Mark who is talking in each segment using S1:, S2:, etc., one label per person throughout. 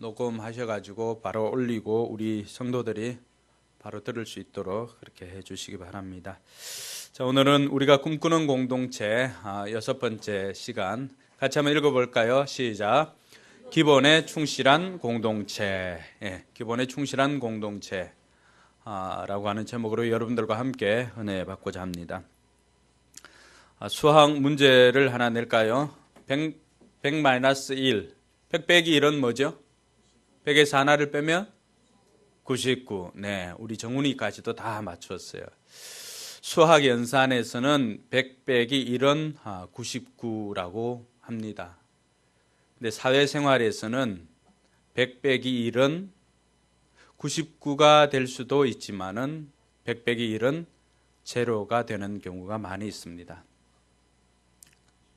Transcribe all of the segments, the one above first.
S1: 녹음하셔가지고 바로 올리고 우리 성도들이 바로 들을 수 있도록 그렇게 해주시기 바랍니다. 자, 오늘은 우리가 꿈꾸는 공동체 6번째 시간 같이 한번 읽어볼까요? 시작. 기본에 충실한 공동체. 기본에 충실한 공동체 라고 하는 제목으로 여러분들과 함께 은혜 받고자 합니다. 수학 문제를 하나 낼까요? 100-1 100 빼기 1은 뭐죠? 100에서 하나를 빼면 99. 네, 우리 정훈이까지도 다 맞췄어요. 수학 연산에서는 100 빼기 1은 99라고 합니다. 근데 사회생활에서는 100 빼기 1은 99가 될 수도 있지만은 100 빼기 1은 제로가 되는 경우가 많이 있습니다.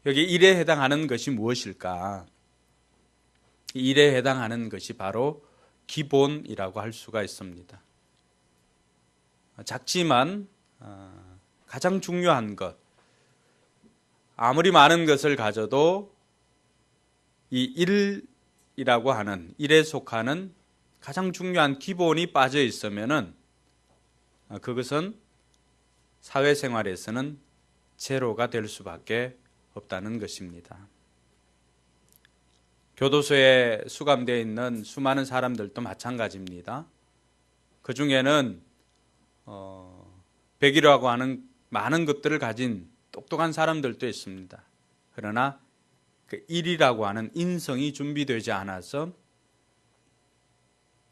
S1: 여기 1에 해당하는 것이 무엇일까? 1에 해당하는 것이 바로 기본이라고 할 수가 있습니다. 작지만 가장 중요한 것, 아무리 많은 것을 가져도 이 1이라고 하는 1에 속하는 가장 중요한 기본이 빠져 있으면은 그것은 사회생활에서는 제로가 될 수밖에 없다는 것입니다. 교도소에 수감되어 있는 수많은 사람들도 마찬가지입니다. 그 중에는 100이라고 하는 많은 것들을 가진 똑똑한 사람들도 있습니다. 그러나 그 1이라고 하는 인성이 준비되지 않아서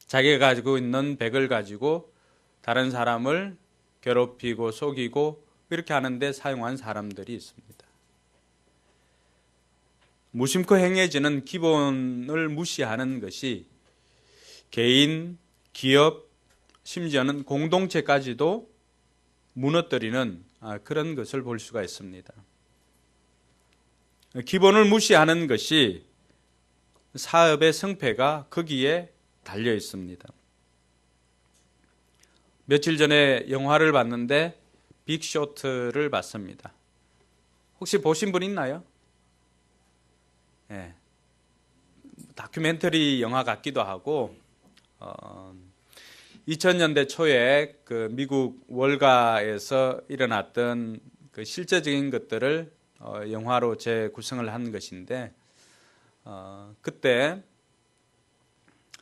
S1: 자기가 가지고 있는 100을 가지고 다른 사람을 괴롭히고 속이고 이렇게 하는데 사용한 사람들이 있습니다. 무심코 행해지는 기본을 무시하는 것이 개인, 기업, 심지어는 공동체까지도 무너뜨리는 그런 것을 볼 수가 있습니다. 기본을 무시하는 것이 사업의 성패가 거기에 달려 있습니다. 며칠 전에 영화를 봤는데 빅쇼트를 봤습니다. 혹시 보신 분 있나요? 네. 다큐멘터리 영화 같기도 하고 2000년대 초에 그 미국 월가에서 일어났던 그 실제적인 것들을 영화로 재구성을 한 것인데 그때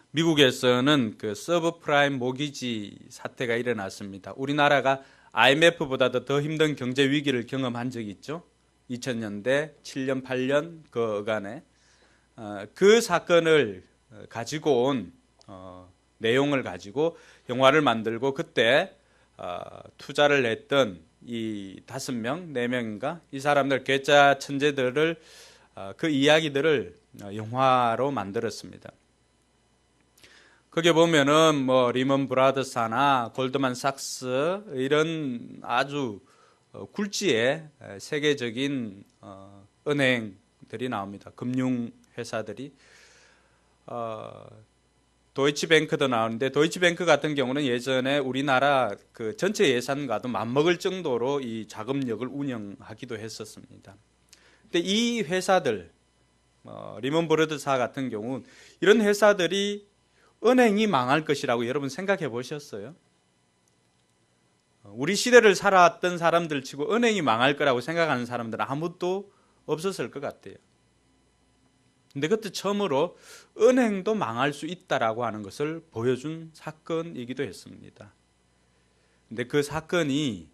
S1: 미국에서는 그 서브프라임 모기지 사태가 일어났습니다. 우리나라가 IMF보다도 더 힘든 경제 위기를 경험한 적이 있죠. 2000년대, 7년, 8년 그 어간에 그 사건을 가지고 온 내용을 가지고 영화를 만들고 그때 투자를 했던 이 5명, 4명인가 이 사람들 괴짜 천재들을 그 이야기들을 영화로 만들었습니다. 거기에 보면은 뭐 리먼 브라더스나 골드만삭스 이런 아주 굴지의 세계적인 은행들이 나옵니다. 금융회사들이 도이치뱅크도 나오는데 도이치뱅크 같은 경우는 예전에 우리나라 그 전체 예산과도 맞먹을 정도로 이 자금력을 운영하기도 했었습니다. 근데 이 회사들 리먼 브라더스 같은 경우 이런 회사들이 은행이 망할 것이라고 여러분 생각해 보셨어요? 우리 시대를 살아왔던 사람들 치고 은행이 망할 거라고 생각하는 사람들은 아무도 없었을 것 같아요. 근데 그때 처음으로 은행도 망할 수 있다라고 하는 것을 보여준 사건이기도 했습니다. 근데 그 사건이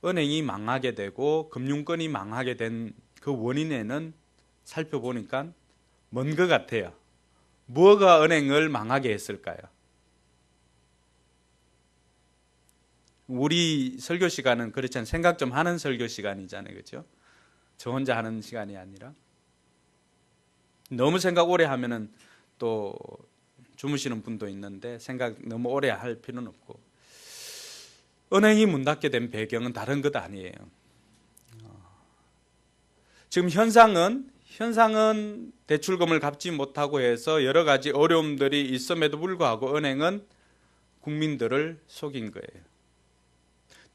S1: 은행이 망하게 되고 금융권이 망하게 된 그 원인에는 살펴보니까 먼 것 같아요. 무엇가 은행을 망하게 했을까요? 우리 설교 시간은 그렇지 않아요. 생각 좀 하는 설교 시간이잖아요. 그렇죠? 저 혼자 하는 시간이 아니라. 너무 생각 오래 하면은 또 주무시는 분도 있는데 생각 너무 오래 할 필요는 없고. 은행이 문 닫게 된 배경은 다른 것 아니에요. 지금 현상은 대출금을 갚지 못하고 해서 여러 가지 어려움들이 있음에도 불구하고 은행은 국민들을 속인 거예요.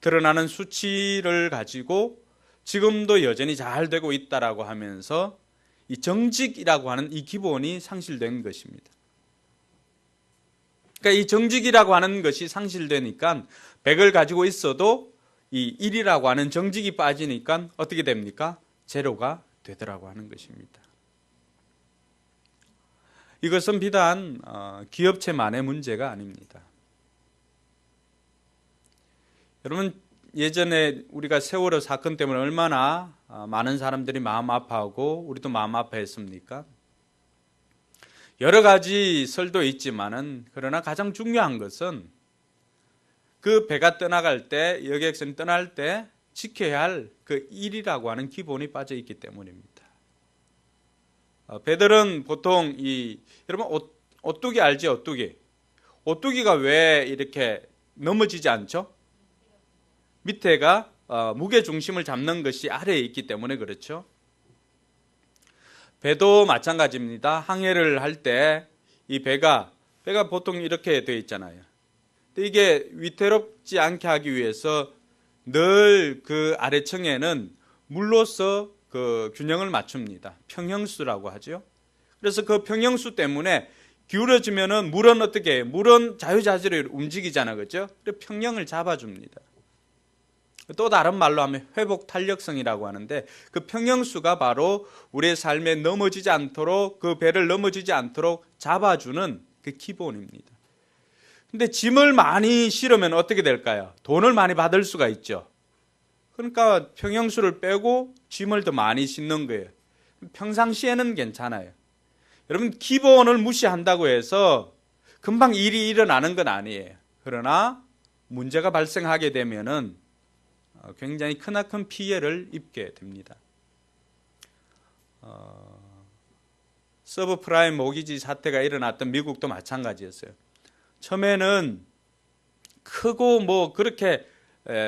S1: 드러나는 수치를 가지고 지금도 여전히 잘 되고 있다라고 하면서 이 정직이라고 하는 이 기본이 상실된 것입니다. 그러니까 이 정직이라고 하는 것이 상실되니까 100을 가지고 있어도 이 1이라고 하는 정직이 빠지니까 어떻게 됩니까? 제로가 되더라고 하는 것입니다. 이것은 비단 기업체만의 문제가 아닙니다. 여러분, 예전에 우리가 세월호 사건 때문에 얼마나 많은 사람들이 마음 아파하고 우리도 마음 아파했습니까? 여러 가지 설도 있지만은, 그러나 가장 중요한 것은 그 배가 떠나갈 때, 여객선이 떠날 때 지켜야 할 그 일이라고 하는 기본이 빠져 있기 때문입니다. 배들은 보통 여러분 오뚜기 알지? 오뚜기가 왜 이렇게 넘어지지 않죠? 밑에가 무게 중심을 잡는 것이 아래에 있기 때문에 그렇죠. 배도 마찬가지입니다. 항해를 할 때 이 배가 보통 이렇게 되어 있잖아요. 근데 이게 위태롭지 않게 하기 위해서 늘 그 아래층에는 물로서 그 균형을 맞춥니다. 평형수라고 하죠. 그래서 그 평형수 때문에 기울어지면은 물은 어떻게 해요? 물은 자유자재로 움직이잖아, 그렇죠? 평형을 잡아줍니다. 또 다른 말로 하면 회복 탄력성이라고 하는데, 그 평형수가 바로 우리의 삶에 넘어지지 않도록, 그 배를 넘어지지 않도록 잡아주는 그 기본입니다. 근데 짐을 많이 실으면 어떻게 될까요? 돈을 많이 받을 수가 있죠. 그러니까 평형수를 빼고 짐을 더 많이 싣는 거예요. 평상시에는 괜찮아요. 여러분, 기본을 무시한다고 해서 금방 일이 일어나는 건 아니에요. 그러나 문제가 발생하게 되면은 굉장히 크나큰 피해를 입게 됩니다. 서브프라임 모기지 사태가 일어났던 미국도 마찬가지였어요. 처음에는 크고 뭐 그렇게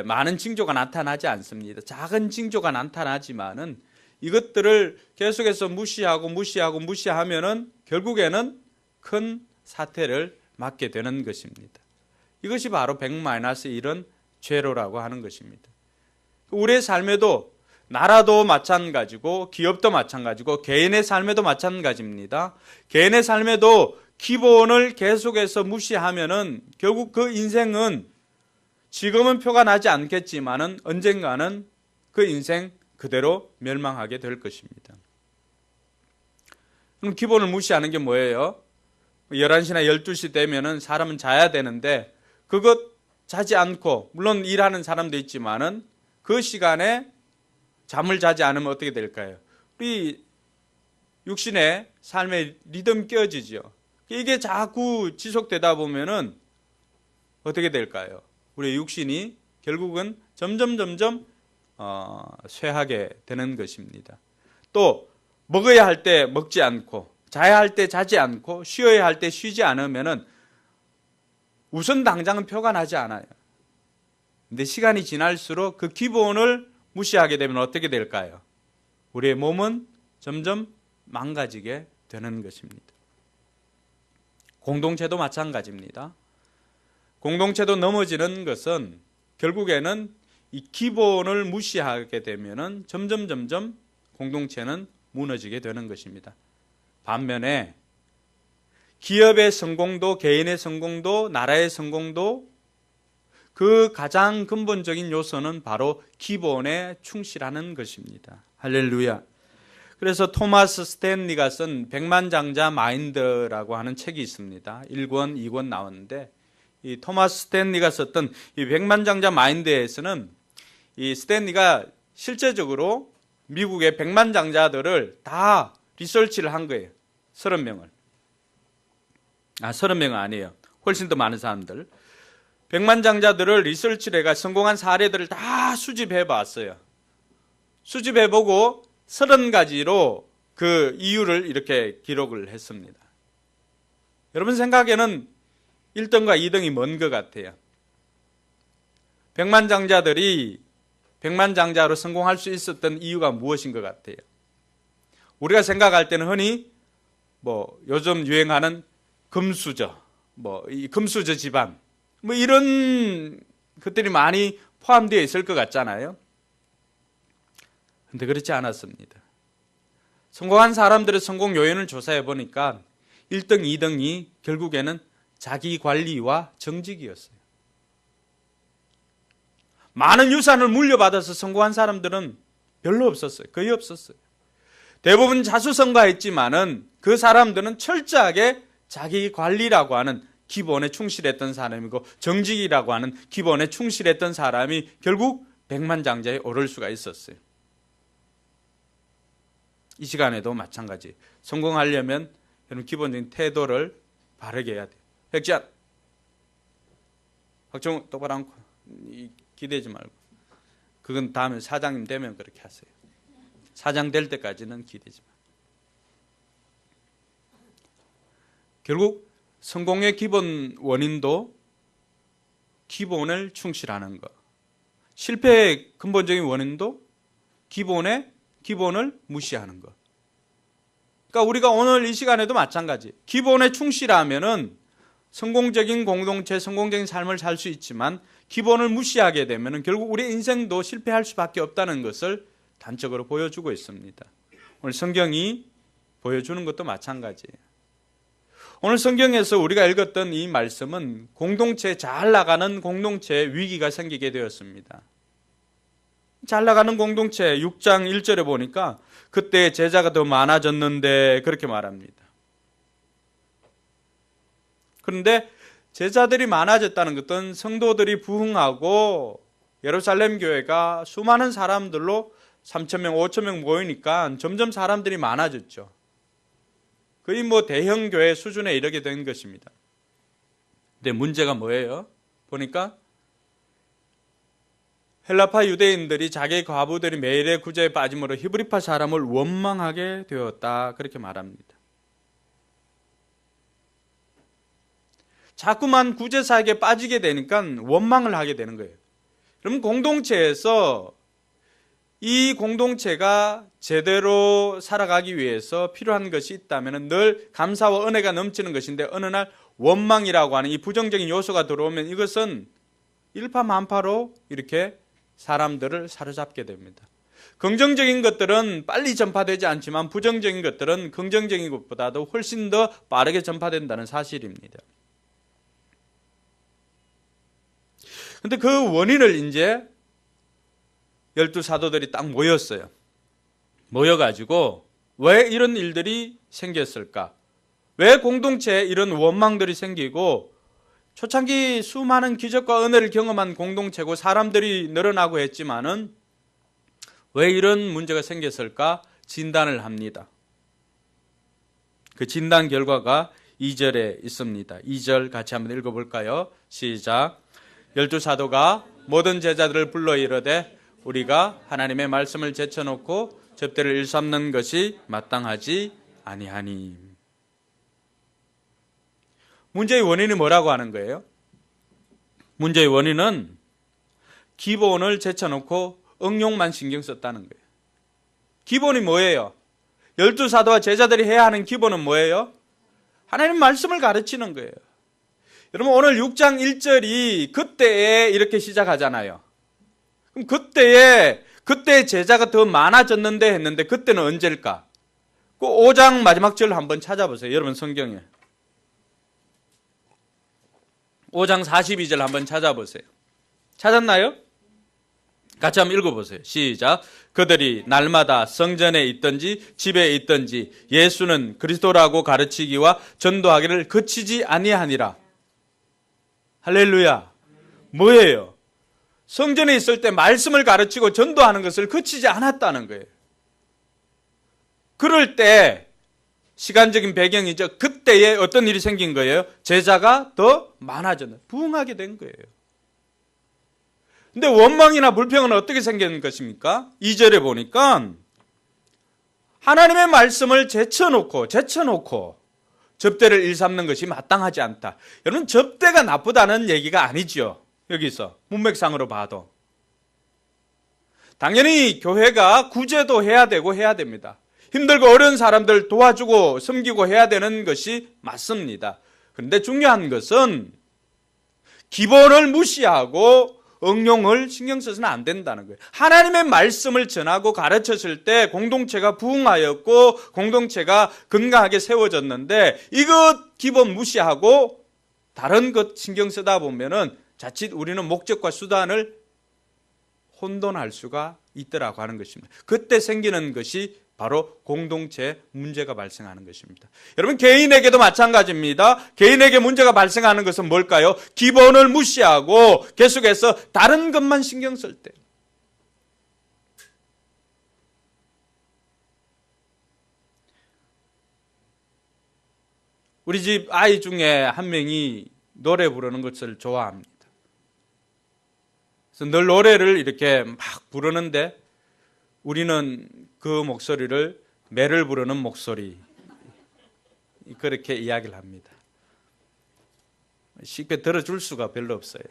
S1: 많은 징조가 나타나지 않습니다. 작은 징조가 나타나지만은 이것들을 계속해서 무시하면은 결국에는 큰 사태를 맞게 되는 것입니다. 이것이 바로 100-1은 죄로라고 하는 것입니다. 우리의 삶에도, 나라도 마찬가지고 기업도 마찬가지고 개인의 삶에도 마찬가지입니다. 개인의 삶에도 기본을 계속해서 무시하면은 결국 그 인생은 지금은 표가 나지 않겠지만은 언젠가는 그 인생 그대로 멸망하게 될 것입니다. 그럼 기본을 무시하는 게 뭐예요? 11시나 12시 되면은 사람은 자야 되는데 그것 자지 않고, 물론 일하는 사람도 있지만은 그 시간에 잠을 자지 않으면 어떻게 될까요? 우리 육신의 삶의 리듬 깨어지죠. 이게 자꾸 지속되다 보면은 어떻게 될까요? 우리 육신이 결국은 점점 쇠하게 되는 것입니다. 또 먹어야 할 때 먹지 않고, 자야 할 때 자지 않고, 쉬어야 할 때 쉬지 않으면은 우선 당장은 표가 나지 않아요. 근데 시간이 지날수록 그 기본을 무시하게 되면 어떻게 될까요? 우리의 몸은 점점 망가지게 되는 것입니다. 공동체도 마찬가지입니다. 공동체도 넘어지는 것은 결국에는 이 기본을 무시하게 되면은 점점 공동체는 무너지게 되는 것입니다. 반면에 기업의 성공도, 개인의 성공도, 나라의 성공도 그 가장 근본적인 요소는 바로 기본에 충실하는 것입니다. 할렐루야. 그래서 토마스 스탠리가 쓴 백만장자 마인드라고 하는 책이 있습니다. 1권, 2권 나왔는데, 이 토마스 스탠리가 썼던 이 백만장자 마인드에서는 이 스탠리가 실제적으로 미국의 백만장자들을 다 리서치를 한 거예요. 30명을. 30명은 아니에요. 훨씬 더 많은 사람들. 백만장자들을 리서치를 해가 성공한 사례들을 다 수집해 봤어요. 수집해보고 30가지로 그 이유를 이렇게 기록을 했습니다. 여러분 생각에는 1등과 2등이 뭔 것 같아요? 백만장자들이 백만장자로 성공할 수 있었던 이유가 무엇인 것 같아요? 우리가 생각할 때는 흔히 요즘 유행하는 금수저, 이 금수저 집안, 이런 것들이 많이 포함되어 있을 것 같잖아요. 근데 그렇지 않았습니다. 성공한 사람들의 성공 요인을 조사해 보니까 1등, 2등이 결국에는 자기 관리와 정직이었어요. 많은 유산을 물려받아서 성공한 사람들은 별로 없었어요. 거의 없었어요. 대부분 자수성가했지만은 그 사람들은 철저하게 자기 관리라고 하는 기본에 충실했던 사람이고 정직이라고 하는 기본에 충실했던 사람이 결국 백만장자에 오를 수가 있었어요. 이 시간에도 마찬가지. 성공하려면 여러분 기본적인 태도를 바르게 해야 돼요. 백지환, 박정우 똑바로 앉고 기대지 말고. 그건 다음에 사장님 되면 그렇게 하세요. 사장 될 때까지는 기대지 마. 결국 성공의 기본 원인도 기본을 충실하는 것. 실패의 근본적인 원인도 기본을 무시하는 것. 그러니까 우리가 오늘 이 시간에도 마찬가지. 기본에 충실하면은 성공적인 공동체, 성공적인 삶을 살 수 있지만 기본을 무시하게 되면은 결국 우리 인생도 실패할 수밖에 없다는 것을 단적으로 보여주고 있습니다. 오늘 성경이 보여주는 것도 마찬가지예요. 오늘 성경에서 우리가 읽었던 이 말씀은 공동체, 잘 나가는 공동체에 위기가 생기게 되었습니다. 잘 나가는 공동체 6장 1절에 보니까 그때 제자가 더 많아졌는데 그렇게 말합니다. 그런데 제자들이 많아졌다는 것은 성도들이 부흥하고 예루살렘 교회가 수많은 사람들로 3,000명, 5,000명 모이니까 점점 사람들이 많아졌죠. 거의 대형 교회 수준에 이르게 된 것입니다. 근데 문제가 뭐예요? 보니까 헬라파 유대인들이 자기 과부들이 매일의 구제에 빠짐으로 히브리파 사람을 원망하게 되었다. 그렇게 말합니다. 자꾸만 구제사에게 빠지게 되니까 원망을 하게 되는 거예요. 그럼 공동체에서 이 공동체가 제대로 살아가기 위해서 필요한 것이 있다면 늘 감사와 은혜가 넘치는 것인데 어느 날 원망이라고 하는 이 부정적인 요소가 들어오면 이것은 일파만파로 이렇게 사람들을 사로잡게 됩니다. 긍정적인 것들은 빨리 전파되지 않지만 부정적인 것들은 긍정적인 것보다도 훨씬 더 빠르게 전파된다는 사실입니다. 근데 그 원인을 이제 12사도들이 딱 모였어요. 모여가지고 왜 이런 일들이 생겼을까? 왜 공동체에 이런 원망들이 생기고 초창기 수많은 기적과 은혜를 경험한 공동체고 사람들이 늘어나고 했지만은 왜 이런 문제가 생겼을까? 진단을 합니다. 그 진단 결과가 2절에 있습니다. 2절 같이 한번 읽어볼까요? 시작. 12사도가 모든 제자들을 불러 이르되 우리가 하나님의 말씀을 제쳐놓고 접대를 일삼는 것이 마땅하지 아니하니. 문제의 원인이 뭐라고 하는 거예요? 문제의 원인은 기본을 제쳐놓고 응용만 신경 썼다는 거예요. 기본이 뭐예요? 12사도와 제자들이 해야 하는 기본은 뭐예요? 하나님 말씀을 가르치는 거예요. 여러분 오늘 6장 1절이 그때에 이렇게 시작하잖아요. 그럼 그때 제자가 더 많아졌는데 했는데 그때는 언제일까? 그 5장 마지막 절 한번 찾아보세요. 여러분 성경에 5장 42절 한번 찾아보세요. 찾았나요? 같이 한번 읽어보세요. 시작. 그들이 날마다 성전에 있든지 집에 있든지 예수는 그리스도라고 가르치기와 전도하기를 그치지 아니하니라. 할렐루야. 뭐예요? 성전에 있을 때 말씀을 가르치고 전도하는 것을 그치지 않았다는 거예요. 그럴 때 시간적인 배경이죠. 그때에 어떤 일이 생긴 거예요? 제자가 더 많아졌는, 부흥하게 된 거예요. 근데 원망이나 불평은 어떻게 생기는 것입니까? 2절에 보니까 하나님의 말씀을 제쳐놓고 접대를 일삼는 것이 마땅하지 않다. 여러분 접대가 나쁘다는 얘기가 아니죠. 여기서 문맥상으로 봐도 당연히 교회가 구제도 해야 되고 해야 됩니다. 힘들고 어려운 사람들 도와주고 섬기고 해야 되는 것이 맞습니다. 그런데 중요한 것은 기본을 무시하고 응용을 신경 써서는 안 된다는 거예요. 하나님의 말씀을 전하고 가르쳤을 때 공동체가 부흥하였고 공동체가 건강하게 세워졌는데 이것 기본 무시하고 다른 것 신경 쓰다 보면은 자칫 우리는 목적과 수단을 혼돈할 수가 있더라고 하는 것입니다. 그때 생기는 것이 바로 공동체 문제가 발생하는 것입니다. 여러분, 개인에게도 마찬가지입니다. 개인에게 문제가 발생하는 것은 뭘까요? 기본을 무시하고 계속해서 다른 것만 신경 쓸 때. 우리 집 아이 중에 한 명이 노래 부르는 것을 좋아합니다. 그래서 늘 노래를 이렇게 막 부르는데 우리는 그 목소리를 매를 부르는 목소리, 그렇게 이야기를 합니다. 쉽게 들어줄 수가 별로 없어요.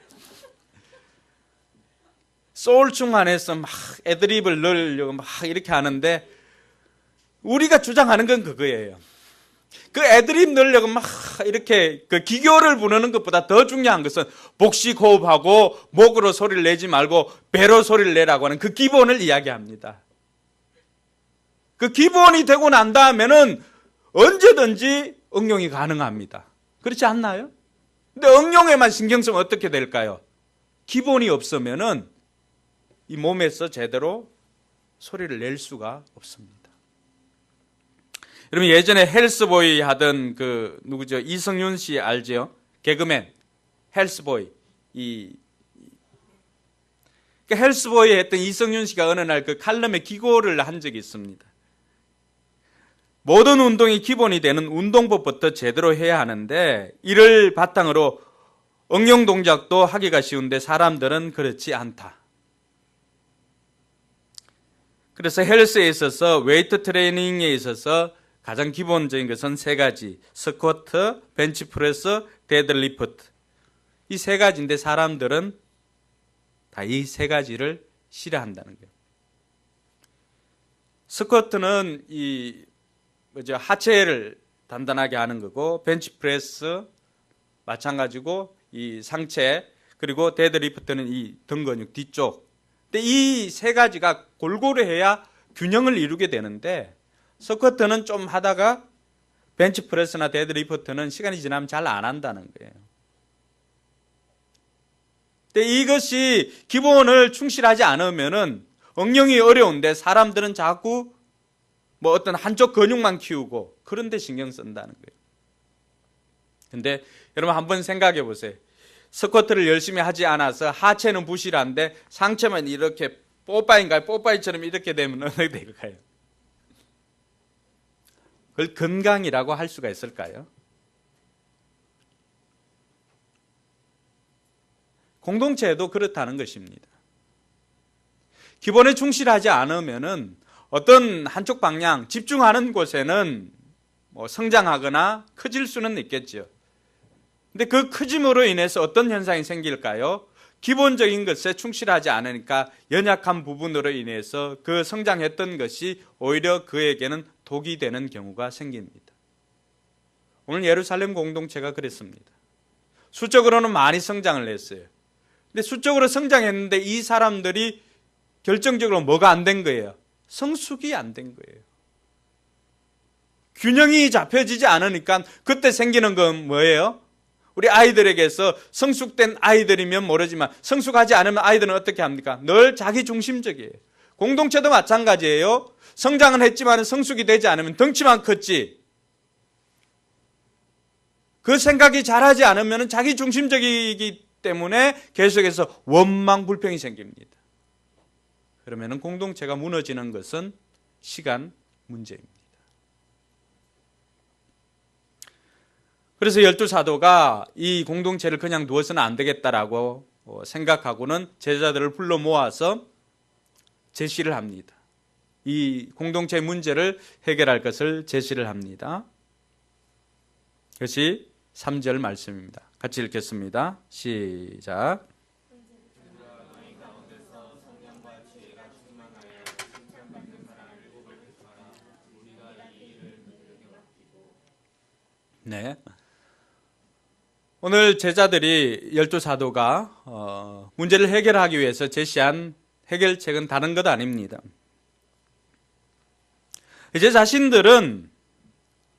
S1: 소울충 안에서 막 애드립을 넣으려고 막 이렇게 하는데 우리가 주장하는 건 그거예요. 그 애드립 넣으려고 막 이렇게 그 기교를 부르는 것보다 더 중요한 것은 복식 호흡하고 목으로 소리를 내지 말고 배로 소리를 내라고 하는 그 기본을 이야기합니다. 그 기본이 되고 난 다음에는 언제든지 응용이 가능합니다. 그렇지 않나요? 근데 응용에만 신경 쓰면 어떻게 될까요? 기본이 없으면은 이 몸에서 제대로 소리를 낼 수가 없습니다. 여러분, 예전에 헬스보이 하던 그 누구죠? 이성윤 씨 알죠? 개그맨 헬스보이. 그 헬스보이 했던 이성윤 씨가 어느 날 그 칼럼에 기고를 한 적이 있습니다. 모든 운동이 기본이 되는 운동법부터 제대로 해야 하는데 이를 바탕으로 응용 동작도 하기가 쉬운데 사람들은 그렇지 않다. 그래서 헬스에 있어서 웨이트 트레이닝에 있어서 가장 기본적인 것은 세 가지. 스쿼트, 벤치프레스, 데드리프트. 이 세 가지인데 사람들은 다 이 세 가지를 싫어한다는 거예요. 스쿼트는 하체를 단단하게 하는 거고, 벤치프레스 마찬가지고, 이 상체, 그리고 데드리프트는 이 등 근육 뒤쪽. 근데 이 세 가지가 골고루 해야 균형을 이루게 되는데 스쿼트는 좀 하다가 벤치프레스나 데드리프트는 시간이 지나면 잘 안 한다는 거예요. 근데 이것이 기본을 충실하지 않으면은 응용이 어려운데 사람들은 자꾸 뭐 어떤 한쪽 근육만 키우고 그런 데 신경 쓴다는 거예요. 근데 여러분 한번 생각해 보세요. 스쿼트를 열심히 하지 않아서 하체는 부실한데 상체만 이렇게 뽀빠이인가요? 뽀빠이처럼 이렇게 되면 어떻게 될까요? 그걸 건강이라고 할 수가 있을까요? 공동체에도 그렇다는 것입니다. 기본에 충실하지 않으면은 어떤 한쪽 방향, 집중하는 곳에는 뭐 성장하거나 커질 수는 있겠죠. 근데 그 커짐으로 인해서 어떤 현상이 생길까요? 기본적인 것에 충실하지 않으니까 연약한 부분으로 인해서 그 성장했던 것이 오히려 그에게는 독이 되는 경우가 생깁니다. 오늘 예루살렘 공동체가 그랬습니다. 수적으로는 많이 성장을 했어요. 근데 수적으로 성장했는데 이 사람들이 결정적으로 뭐가 안 된 거예요? 성숙이 안 된 거예요. 균형이 잡혀지지 않으니까 그때 생기는 건 뭐예요? 우리 아이들에게서 성숙된 아이들이면 모르지만 성숙하지 않으면 아이들은 어떻게 합니까? 늘 자기중심적이에요. 공동체도 마찬가지예요. 성장은 했지만 성숙이 되지 않으면 덩치만 컸지. 그 생각이 자라지 않으면 자기중심적이기 때문에 계속해서 원망, 불평이 생깁니다. 그러면 공동체가 무너지는 것은 시간 문제입니다. 그래서 12사도가 이 공동체를 그냥 두어서는 안 되겠다라고 생각하고는 제자들을 불러 모아서 제시를 합니다. 이 공동체의 문제를 해결할 것을 제시를 합니다. 그것이 3절 말씀입니다. 같이 읽겠습니다. 시작. 네. 오늘 제자들이 12사도가 문제를 해결하기 위해서 제시한 해결책은 다른 것 아닙니다. 이제 자신들은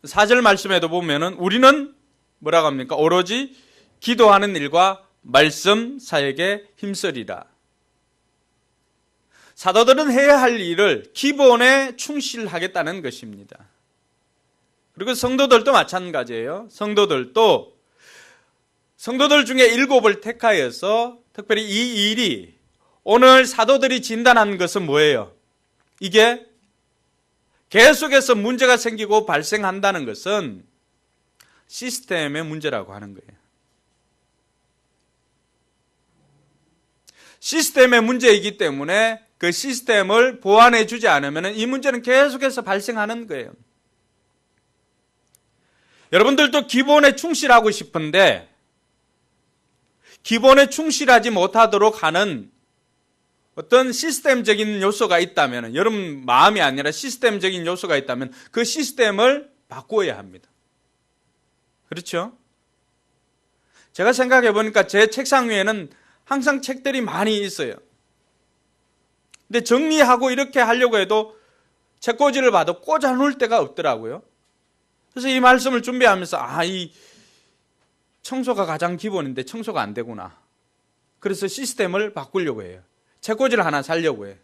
S1: 4절 말씀에도 보면은 우리는 뭐라고 합니까? 오로지 기도하는 일과 말씀 사역에 힘쓰리라. 사도들은 해야 할 일을 기본에 충실하겠다는 것입니다. 그리고 성도들도 마찬가지예요. 성도들 중에 7을 택하여서 특별히 이 일이 오늘 사도들이 진단한 것은 뭐예요? 이게 계속해서 문제가 생기고 발생한다는 것은 시스템의 문제라고 하는 거예요. 시스템의 문제이기 때문에 그 시스템을 보완해 주지 않으면 이 문제는 계속해서 발생하는 거예요. 여러분들도 기본에 충실하고 싶은데 기본에 충실하지 못하도록 하는 어떤 시스템적인 요소가 있다면, 여러분 마음이 아니라 시스템적인 요소가 있다면 그 시스템을 바꾸어야 합니다. 그렇죠? 제가 생각해 보니까 제 책상 위에는 항상 책들이 많이 있어요. 근데 정리하고 이렇게 하려고 해도 책꽂이를 봐도 꽂아 놓을 데가 없더라고요. 그래서 이 말씀을 준비하면서 이 청소가 가장 기본인데 청소가 안 되구나. 그래서 시스템을 바꾸려고 해요. 책꽂이를 하나 사려고 해요.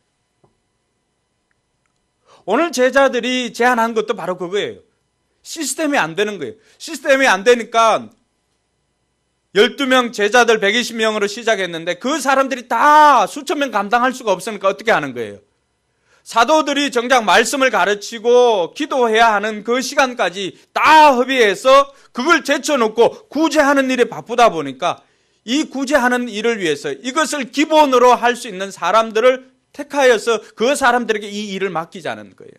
S1: 오늘 제자들이 제안한 것도 바로 그거예요. 시스템이 안 되는 거예요. 시스템이 안 되니까 12명 제자들 120명으로 시작했는데 그 사람들이 다 수천 명 감당할 수가 없으니까 어떻게 하는 거예요? 사도들이 정작 말씀을 가르치고 기도해야 하는 그 시간까지 다 협의해서 그걸 제쳐놓고 구제하는 일에 바쁘다 보니까 이 구제하는 일을 위해서 이것을 기본으로 할 수 있는 사람들을 택하여서 그 사람들에게 이 일을 맡기자는 거예요.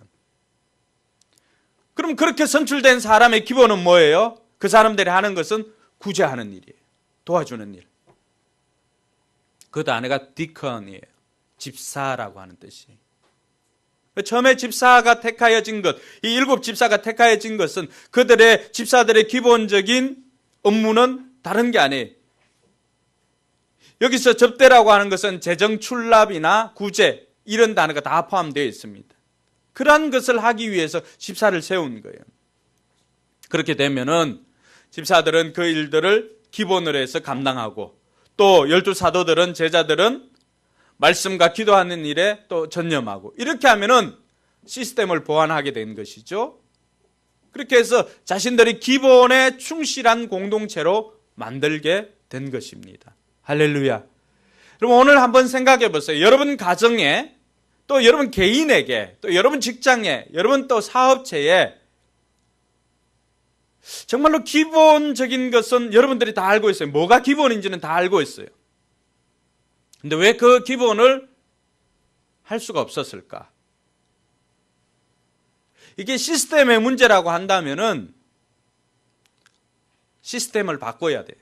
S1: 그럼 그렇게 선출된 사람의 기본은 뭐예요? 그 사람들이 하는 것은 구제하는 일이에요. 도와주는 일. 그 단어가 디컨이에요. 집사라고 하는 뜻이에요. 처음에 집사가 택하여진 것, 이 7 집사가 택하여진 것은 그들의 집사들의 기본적인 업무는 다른 게 아니에요. 여기서 접대라고 하는 것은 재정 출납이나 구제 이런 단어가 다 포함되어 있습니다. 그러한 것을 하기 위해서 집사를 세운 거예요. 그렇게 되면은 집사들은 그 일들을 기본으로 해서 감당하고 또 12 사도들은 제자들은 말씀과 기도하는 일에 또 전념하고 이렇게 하면은 시스템을 보완하게 된 것이죠. 그렇게 해서 자신들이 기본에 충실한 공동체로 만들게 된 것입니다. 할렐루야. 그럼 오늘 한번 생각해 보세요. 여러분 가정에 또 여러분 개인에게 또 여러분 직장에 여러분 또 사업체에 정말로 기본적인 것은 여러분들이 다 알고 있어요. 뭐가 기본인지는 다 알고 있어요. 근데 왜 그 기본을 할 수가 없었을까? 이게 시스템의 문제라고 한다면은 시스템을 바꿔야 돼요.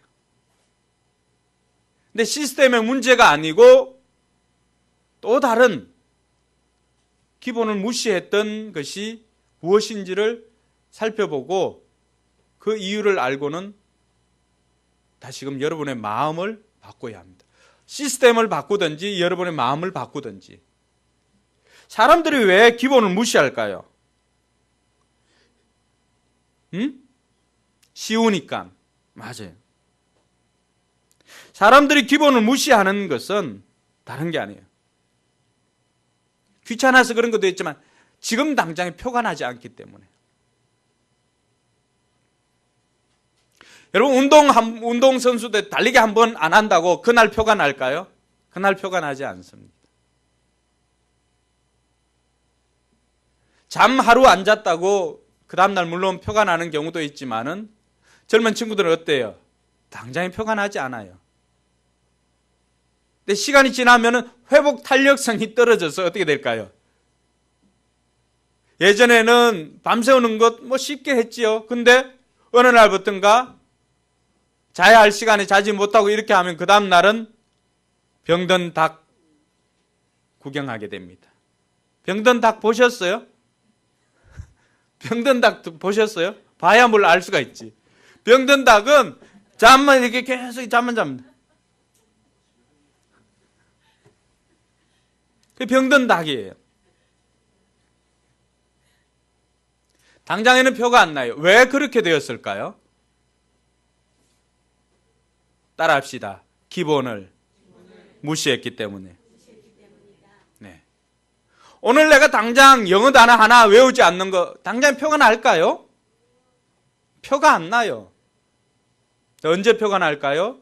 S1: 근데 시스템의 문제가 아니고 또 다른 기본을 무시했던 것이 무엇인지를 살펴보고 그 이유를 알고는 다시금 여러분의 마음을 바꿔야 합니다. 시스템을 바꾸든지 여러분의 마음을 바꾸든지. 사람들이 왜 기본을 무시할까요? 쉬우니까. 맞아요. 사람들이 기본을 무시하는 것은 다른 게 아니에요. 귀찮아서 그런 것도 있지만 지금 당장에 표가 나지 않기 때문에. 여러분 운동선수들 달리기 한 번 안 한다고 그날 표가 날까요? 그날 표가 나지 않습니다. 잠 하루 안 잤다고 그 다음날 물론 표가 나는 경우도 있지만은 젊은 친구들은 어때요? 당장에 표가 나지 않아요. 근데 시간이 지나면은 회복 탄력성이 떨어져서 어떻게 될까요? 예전에는 밤새우는 것 뭐 쉽게 했지요. 근데 어느 날부터인가 자야 할 시간에 자지 못하고 이렇게 하면 그 다음 날은 병든 닭 구경하게 됩니다. 병든 닭 보셨어요? 병든 닭 보셨어요? 봐야 뭘 알 수가 있지. 병든 닭은 잠만 이렇게 계속 잠만 잡니다. 그게 병든 닭이에요. 당장에는 표가 안 나요. 왜 그렇게 되었을까요? 따라합시다. 기본을 무시했기 때문에. 네. 오늘 내가 당장 영어 단어 하나 외우지 않는 거 당장 표가 날까요? 표가 안 나요. 언제 표가 날까요?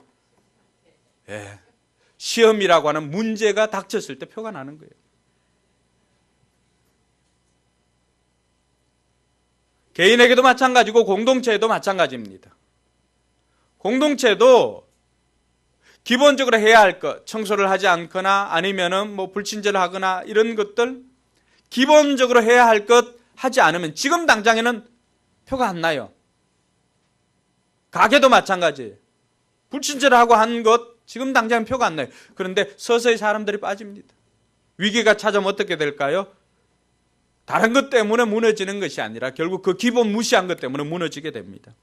S1: 예. 시험이라고 하는 문제가 닥쳤을 때 표가 나는 거예요. 개인에게도 마찬가지고 공동체에도 마찬가지입니다. 공동체도 기본적으로 해야 할 것, 청소를 하지 않거나 아니면은 뭐 불친절을 하거나 이런 것들 기본적으로 해야 할 것 하지 않으면 지금 당장에는 표가 안 나요. 가게도 마찬가지예요. 불친절하고 한 것 지금 당장 표가 안 나요. 그런데 서서히 사람들이 빠집니다. 위기가 찾아오면 어떻게 될까요? 다른 것 때문에 무너지는 것이 아니라 결국 그 기본 무시한 것 때문에 무너지게 됩니다.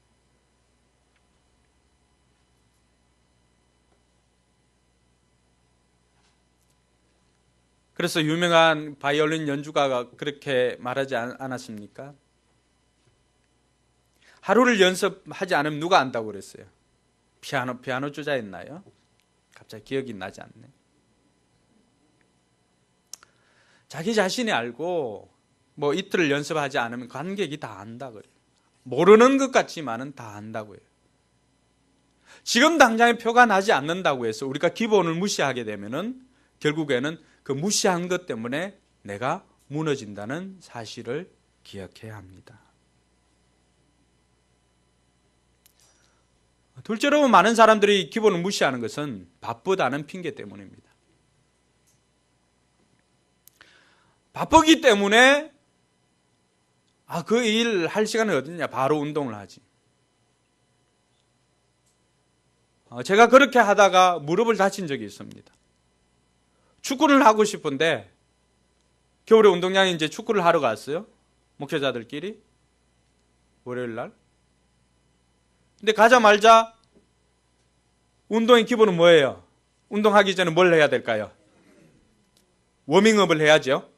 S1: 그래서 유명한 바이올린 연주가가 그렇게 말하지 않았습니까? 하루를 연습하지 않으면 누가 안다고 그랬어요? 피아노 주자였나요? 갑자기 기억이 나지 않네. 자기 자신이 알고 뭐 이틀을 연습하지 않으면 관객이 다 안다 그래요. 모르는 것 같지만은 다 안다고요. 지금 당장에 표가 나지 않는다고 해서 우리가 기본을 무시하게 되면은 결국에는 그 무시한 것 때문에 내가 무너진다는 사실을 기억해야 합니다. 둘째로 많은 사람들이 기본을 무시하는 것은 바쁘다는 핑계 때문입니다. 바쁘기 때문에 그 일 할 시간이 어딨냐, 바로 운동을 하지. 제가 그렇게 하다가 무릎을 다친 적이 있습니다. 축구를 하고 싶은데 겨울에 운동장에 이제 축구를 하러 갔어요. 목회자들끼리 월요일 날. 근데 가자마자 운동의 기본은 뭐예요? 운동하기 전에 뭘 해야 될까요? 워밍업을 해야죠.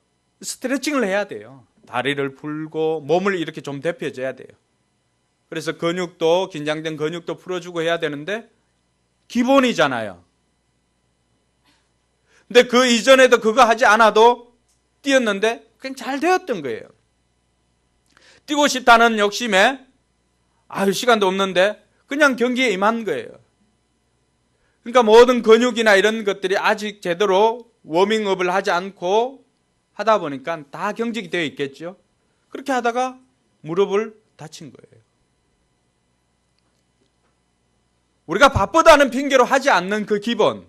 S1: 스트레칭을 해야 돼요. 다리를 풀고 몸을 이렇게 좀 데펴줘야 돼요. 그래서 근육도 긴장된 근육도 풀어주고 해야 되는데 기본이잖아요. 근데 그 이전에도 그거 하지 않아도 뛰었는데 그냥 잘 되었던 거예요. 뛰고 싶다는 욕심에 시간도 없는데 그냥 경기에 임한 거예요. 그러니까 모든 근육이나 이런 것들이 아직 제대로 워밍업을 하지 않고 하다 보니까 다 경직이 되어 있겠죠. 그렇게 하다가 무릎을 다친 거예요. 우리가 바쁘다는 핑계로 하지 않는 그 기본.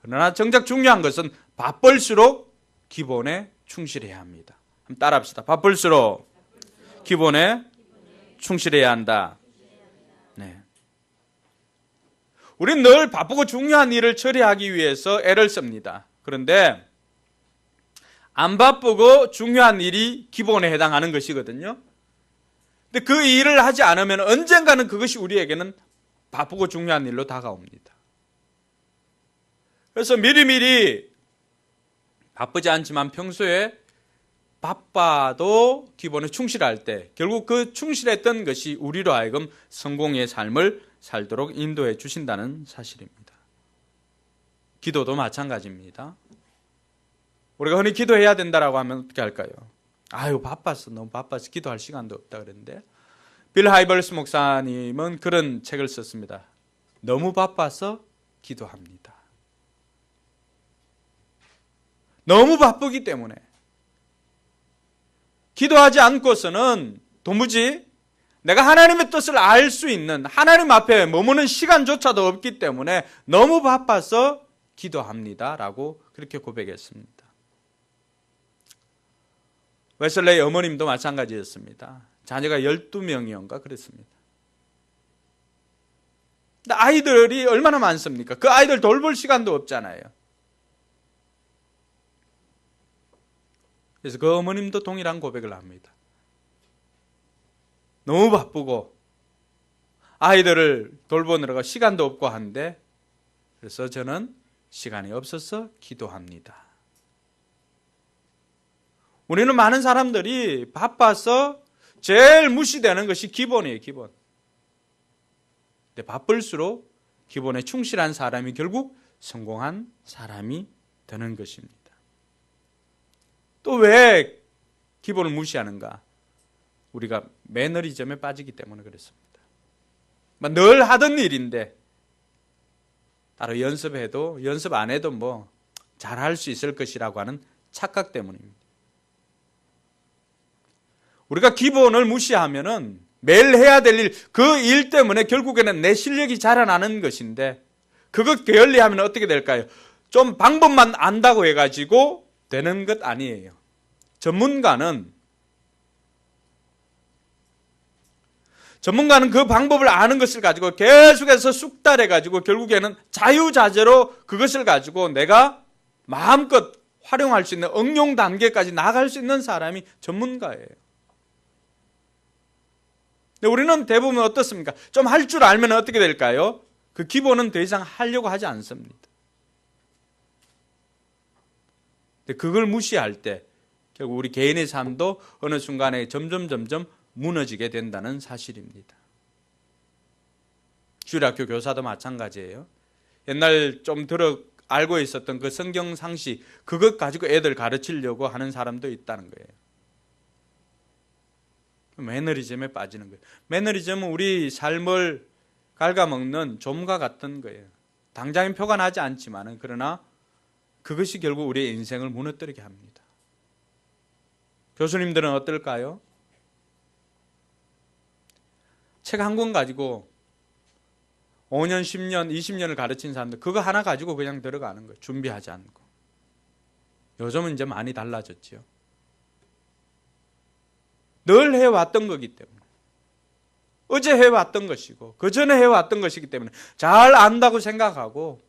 S1: 그러나 정작 중요한 것은 바쁠수록 기본에 충실해야 합니다. 한번 따라합시다. 바쁠수록 기본에 충실해야 한다. 네. 우리는 늘 바쁘고 중요한 일을 처리하기 위해서 애를 씁니다. 그런데 안 바쁘고 중요한 일이 기본에 해당하는 것이거든요. 근데 그 일을 하지 않으면 언젠가는 그것이 우리에게는 바쁘고 중요한 일로 다가옵니다. 그래서 미리미리 바쁘지 않지만 평소에 바빠도 기본에 충실할 때 결국 그 충실했던 것이 우리로 하여금 성공의 삶을 살도록 인도해 주신다는 사실입니다. 기도도 마찬가지입니다. 우리가 흔히 기도해야 된다라고 하면 어떻게 할까요? 바빴어. 너무 바빠서 기도할 시간도 없다 그랬는데 빌 하이벌스 목사님은 그런 책을 썼습니다. 너무 바빠서 기도합니다. 너무 바쁘기 때문에 기도하지 않고서는 도무지 내가 하나님의 뜻을 알 수 있는 하나님 앞에 머무는 시간조차도 없기 때문에 너무 바빠서 기도합니다라고 그렇게 고백했습니다. 웨슬레이 어머님도 마찬가지였습니다. 자녀가 12명이었는가 그랬습니다. 근데 아이들이 얼마나 많습니까? 그 아이들 돌볼 시간도 없잖아요. 그래서 그 어머님도 동일한 고백을 합니다. 너무 바쁘고 아이들을 돌보느라고 시간도 없고 한데 그래서 저는 시간이 없어서 기도합니다. 우리는 많은 사람들이 바빠서 제일 무시되는 것이 기본이에요, 기본. 근데 바쁠수록 기본에 충실한 사람이 결국 성공한 사람이 되는 것입니다. 또 왜 기본을 무시하는가? 우리가 매너리즘에 빠지기 때문에 그렇습니다. 늘 하던 일인데 따로 연습해도 연습 안 해도 뭐 잘할 수 있을 것이라고 하는 착각 때문입니다. 우리가 기본을 무시하면은 매일 해야 될 일, 그 일 때문에 결국에는 내 실력이 자라나는 것인데 그거 게을리하면 어떻게 될까요? 좀 방법만 안다고 해가지고 되는 것 아니에요. 전문가는 그 방법을 아는 것을 가지고 계속해서 숙달해가지고 결국에는 자유자재로 그것을 가지고 내가 마음껏 활용할 수 있는 응용 단계까지 나갈 수 있는 사람이 전문가예요. 근데 우리는 대부분 어떻습니까? 좀 할 줄 알면 어떻게 될까요? 그 기본은 더 이상 하려고 하지 않습니다. 근데 그걸 무시할 때 결국 우리 개인의 삶도 어느 순간에 점점 무너지게 된다는 사실입니다. 주일학교 교사도 마찬가지예요. 옛날 좀 알고 있었던 그 성경 상식, 그것 가지고 애들 가르치려고 하는 사람도 있다는 거예요. 매너리즘에 빠지는 거예요. 매너리즘은 우리 삶을 갉아먹는 좀과 같은 거예요. 당장엔 표가 나지 않지만 그러나 그것이 결국 우리의 인생을 무너뜨리게 합니다. 교수님들은 어떨까요? 책 한 권 가지고 5년, 10년, 20년을 가르친 사람들 그거 하나 가지고 그냥 들어가는 거예요. 준비하지 않고. 요즘은 이제 많이 달라졌죠. 늘 해왔던 거기 때문에. 어제 해왔던 것이고 그 전에 해왔던 것이기 때문에 잘 안다고 생각하고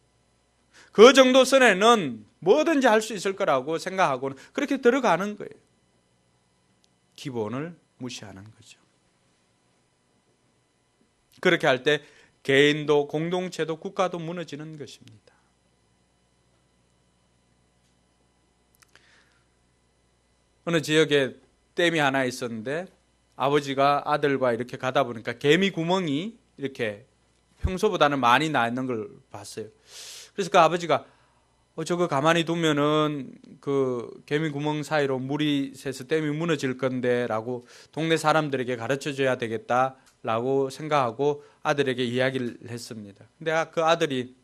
S1: 그 정도 선에는 뭐든지 할 수 있을 거라고 생각하고는 그렇게 들어가는 거예요. 기본을 무시하는 거죠. 그렇게 할 때 개인도 공동체도 국가도 무너지는 것입니다. 어느 지역에 댐이 하나 있었는데 아버지가 아들과 이렇게 가다 보니까 개미 구멍이 이렇게 평소보다는 많이 나 있는 걸 봤어요. 그래서 그 아버지가 저거 가만히 두면은 그 개미 구멍 사이로 물이 새서 댐이 무너질 건데 라고 동네 사람들에게 가르쳐 줘야 되겠다 라고 생각하고 아들에게 이야기를 했습니다. 근데 그 아들이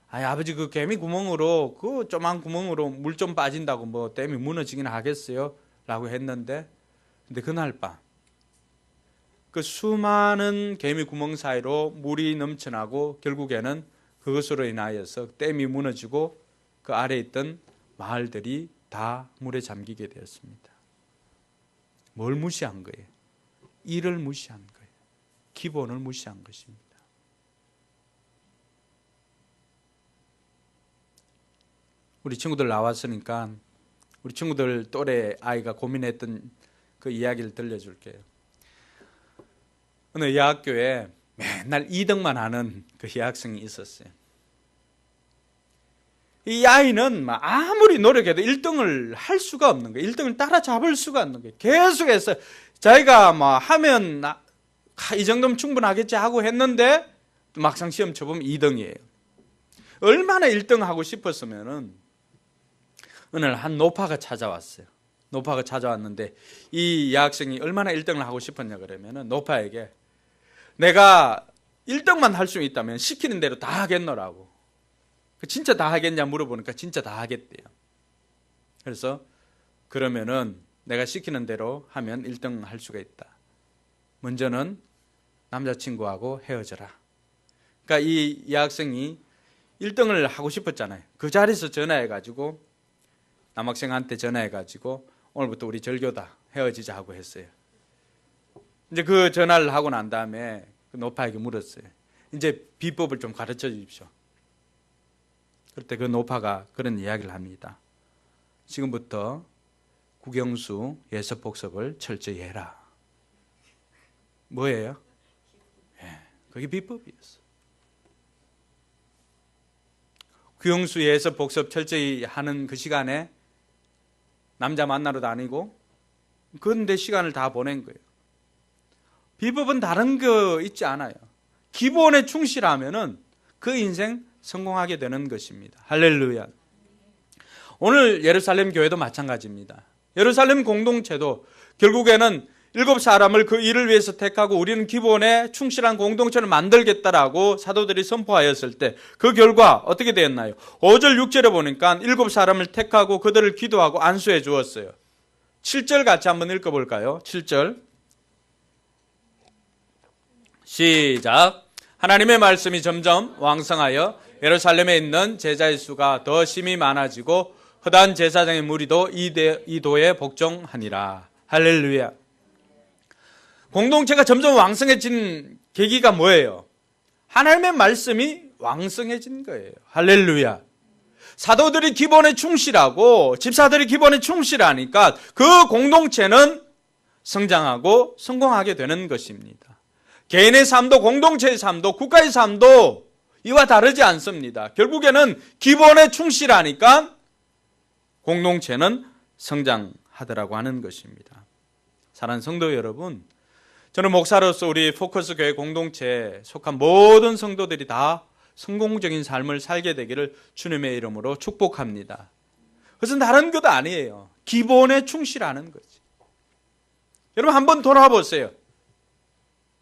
S1: 아버지 그 개미 구멍으로 그 조그만 구멍으로 물 좀 빠진다고 뭐 댐이 무너지긴 하겠어요? 라고 했는데 근데 그날 밤 그 수많은 개미 구멍 사이로 물이 넘쳐나고 결국에는 그것으로 인하여서 댐이 무너지고 그 아래에 있던 마을들이 다 물에 잠기게 되었습니다. 뭘 무시한 거예요? 일을 무시한 거예요. 기본을 무시한 것입니다. 우리 친구들 나왔으니까 우리 친구들 또래 아이가 고민했던 그 이야기를 들려줄게요. 어느 여학교에 맨날 2등만 하는 그 여학생이 있었어요. 이 아이는 아무리 노력해도 1등을 할 수가 없는 거예요. 1등을 따라잡을 수가 없는 거예요. 계속해서 자기가 하면 이 정도면 충분하겠지 하고 했는데 막상 시험 쳐보면 2등이에요. 얼마나 1등 하고 싶었으면은 어느 날 한 노파가 찾아왔어요. 노파가 찾아왔는데 이 여학생이 얼마나 1등을 하고 싶었냐 그러면은 노파에게 내가 1등만 할 수 있다면 시키는 대로 다 하겠노라고. 진짜 다 하겠냐 물어보니까 진짜 다 하겠대요. 그래서 그러면은 내가 시키는 대로 하면 1등 할 수가 있다. 먼저는 남자친구하고 헤어져라. 그러니까 이 여학생이 1등을 하고 싶었잖아요. 그 자리에서 전화해가지고 남학생한테 전화해가지고 오늘부터 우리 절교다 헤어지자 하고 했어요. 이제 그 전화를 하고 난 다음에 그 노파에게 물었어요. 이제 비법을 좀 가르쳐 주십시오. 그때 그 노파가 그런 이야기를 합니다. 지금부터 국영수 예습복습을 철저히 해라. 뭐예요? 그게 비법이었어. 국영수 예습복습 철저히 하는 그 시간에 남자 만나러 다니고 그런데 시간을 다 보낸 거예요. 비법은 다른 거 있지 않아요. 기본에 충실하면은 그 인생 성공하게 되는 것입니다. 할렐루야. 오늘 예루살렘 교회도 마찬가지입니다. 예루살렘 공동체도 결국에는 7사람을 그 일을 위해서 택하고 우리는 기본에 충실한 공동체를 만들겠다라고 사도들이 선포하였을 때 그 결과 어떻게 되었나요? 5절 6절에 보니까 7사람을 택하고 그들을 기도하고 안수해 주었어요. 7절 같이 한번 읽어볼까요? 7절 시작. 하나님의 말씀이 점점 왕성하여 예루살렘에 있는 제자의 수가 더 심히 많아지고 허다한 제사장의 무리도 이도에 복종하니라. 할렐루야. 공동체가 점점 왕성해진 계기가 뭐예요? 하나님의 말씀이 왕성해진 거예요. 할렐루야. 사도들이 기본에 충실하고 집사들이 기본에 충실하니까 그 공동체는 성장하고 성공하게 되는 것입니다. 개인의 삶도 공동체의 삶도 국가의 삶도 이와 다르지 않습니다. 결국에는 기본에 충실하니까 공동체는 성장하더라고 하는 것입니다. 사랑하는 성도 여러분, 저는 목사로서 우리 포커스 교회 공동체에 속한 모든 성도들이 다 성공적인 삶을 살게 되기를 주님의 이름으로 축복합니다. 그것은 다른 것 아니에요. 기본에 충실하는 거지. 여러분 한번 돌아와 보세요.